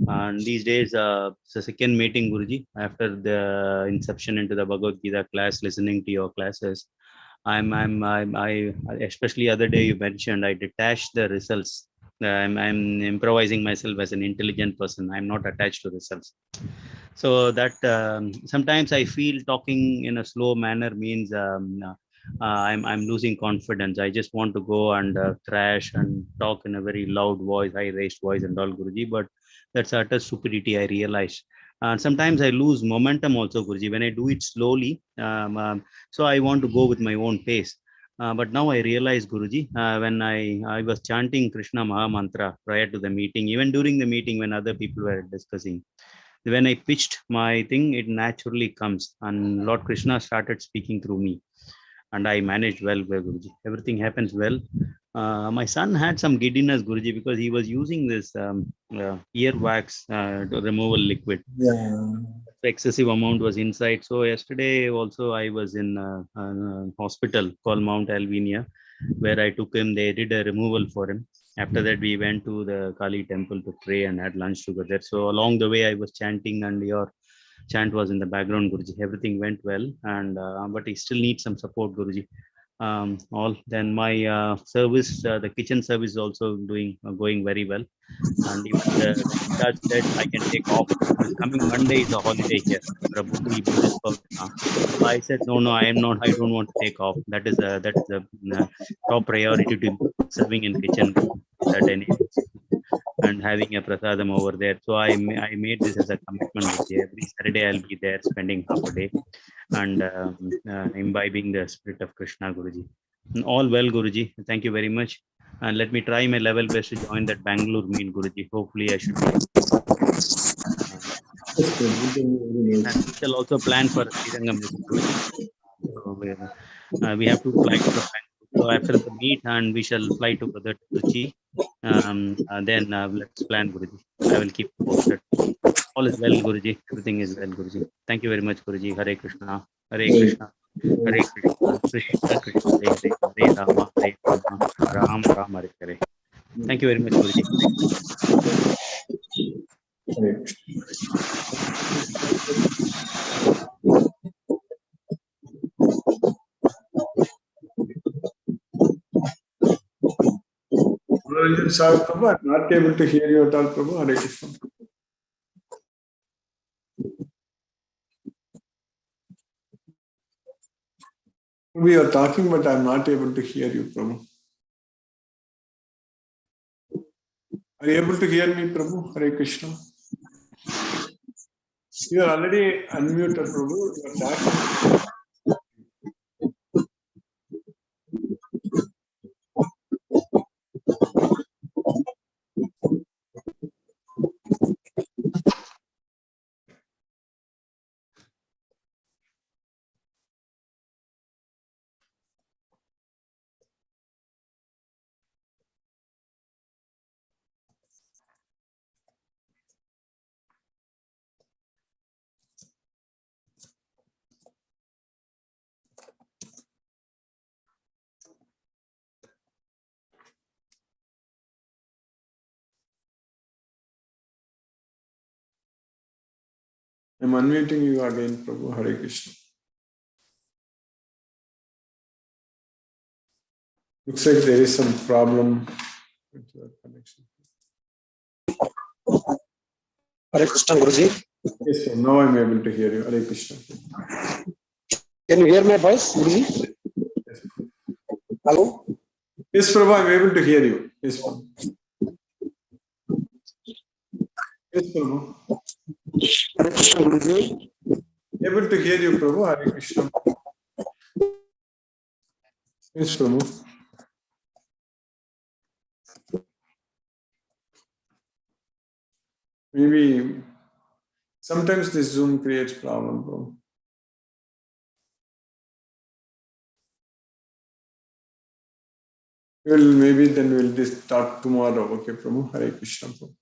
And these days, it's the second meeting, Guruji, after the inception into the Bhagavad Gita class, listening to your classes. I especially other day you mentioned, I detached the results. I'm improvising myself as an intelligent person. I'm not attached to results. So that sometimes I feel talking in a slow manner means I'm losing confidence. I just want to go and crash and talk in a very loud voice, high raised voice and all Guruji, but that's utter stupidity, I realize. And sometimes I lose momentum also Guruji when I do it slowly. So I want to go with my own pace. But now I realize Guruji, when I was chanting Krishna Maha Mantra prior to the meeting, even during the meeting when other people were discussing, when I pitched my thing, it naturally comes, and Lord Krishna started speaking through me, and I managed well, Guruji. Everything happens well. My son had some giddiness, Guruji, because he was using this ear wax removal liquid. Yeah. Excessive amount was inside. So yesterday also I was in a hospital called Mount Alvinia, where I took him. They did a removal for him. After that, we went to the Kali temple to pray and had lunch together. So along the way, I was chanting, and your chant was in the background, Guruji. Everything went well, and but he still needs some support, Guruji. All then my service, the kitchen service is also going very well, and even the in-charge said I can take off. This coming Monday is a holiday here, Prabhuji Buddhist Purnima. So I said no, I am not. I don't want to take off. That is a top priority to serving in kitchen that enables, and having a prasadam over there. So I made this as a commitment. Every Saturday I'll be there spending half a day and imbibing the spirit of Krishna, Guruji. All well, Guruji. Thank you very much. And let me try my level best to join that Bangalore meet, Guruji. Hopefully I should be. And we shall also plan for Srirangam, Guruji. So we have to fly from Bangalore. So after the meet, and we shall fly together to Trichy. Then let's plan, Guruji. I will keep posted. All is well, Guruji. Everything is well, Guruji. Thank you very much, Guruji. Hare Krishna. Hare Krishna. Hare Krishna. Krishna Krishna. Hare Hare. Hare Rama. Hare Rama. Ram Ram. Hare Hare. Thank you very much, Guruji. Hare Ranjan Sahib, Prabhu, I'm not able to hear you at all, Prabhu. Hare Krishna. We are talking, but I'm not able to hear you, Prabhu. Are you able to hear me, Prabhu? Hare Krishna. You are already unmuted, Prabhu. You are talking. I'm unmuting you again, Prabhu. Hare Krishna. Looks like there is some problem with your connection. Hare Krishna, Guruji. Yes, sir. Now I'm able to hear you. Hare Krishna. Can you hear my voice, Guruji? Yes. Hello? Yes, Prabhu, I'm able to hear you. Yes, Prabhu. Yes, Prabhu. Hare Krishna, Guruji. Able to hear you, Prabhu. Hare Krishna. Yes, Prabhu. Maybe sometimes this Zoom creates problem, Prabhu. Maybe then we'll just talk tomorrow. Okay, Prabhu. Hare Krishna, Prabhu.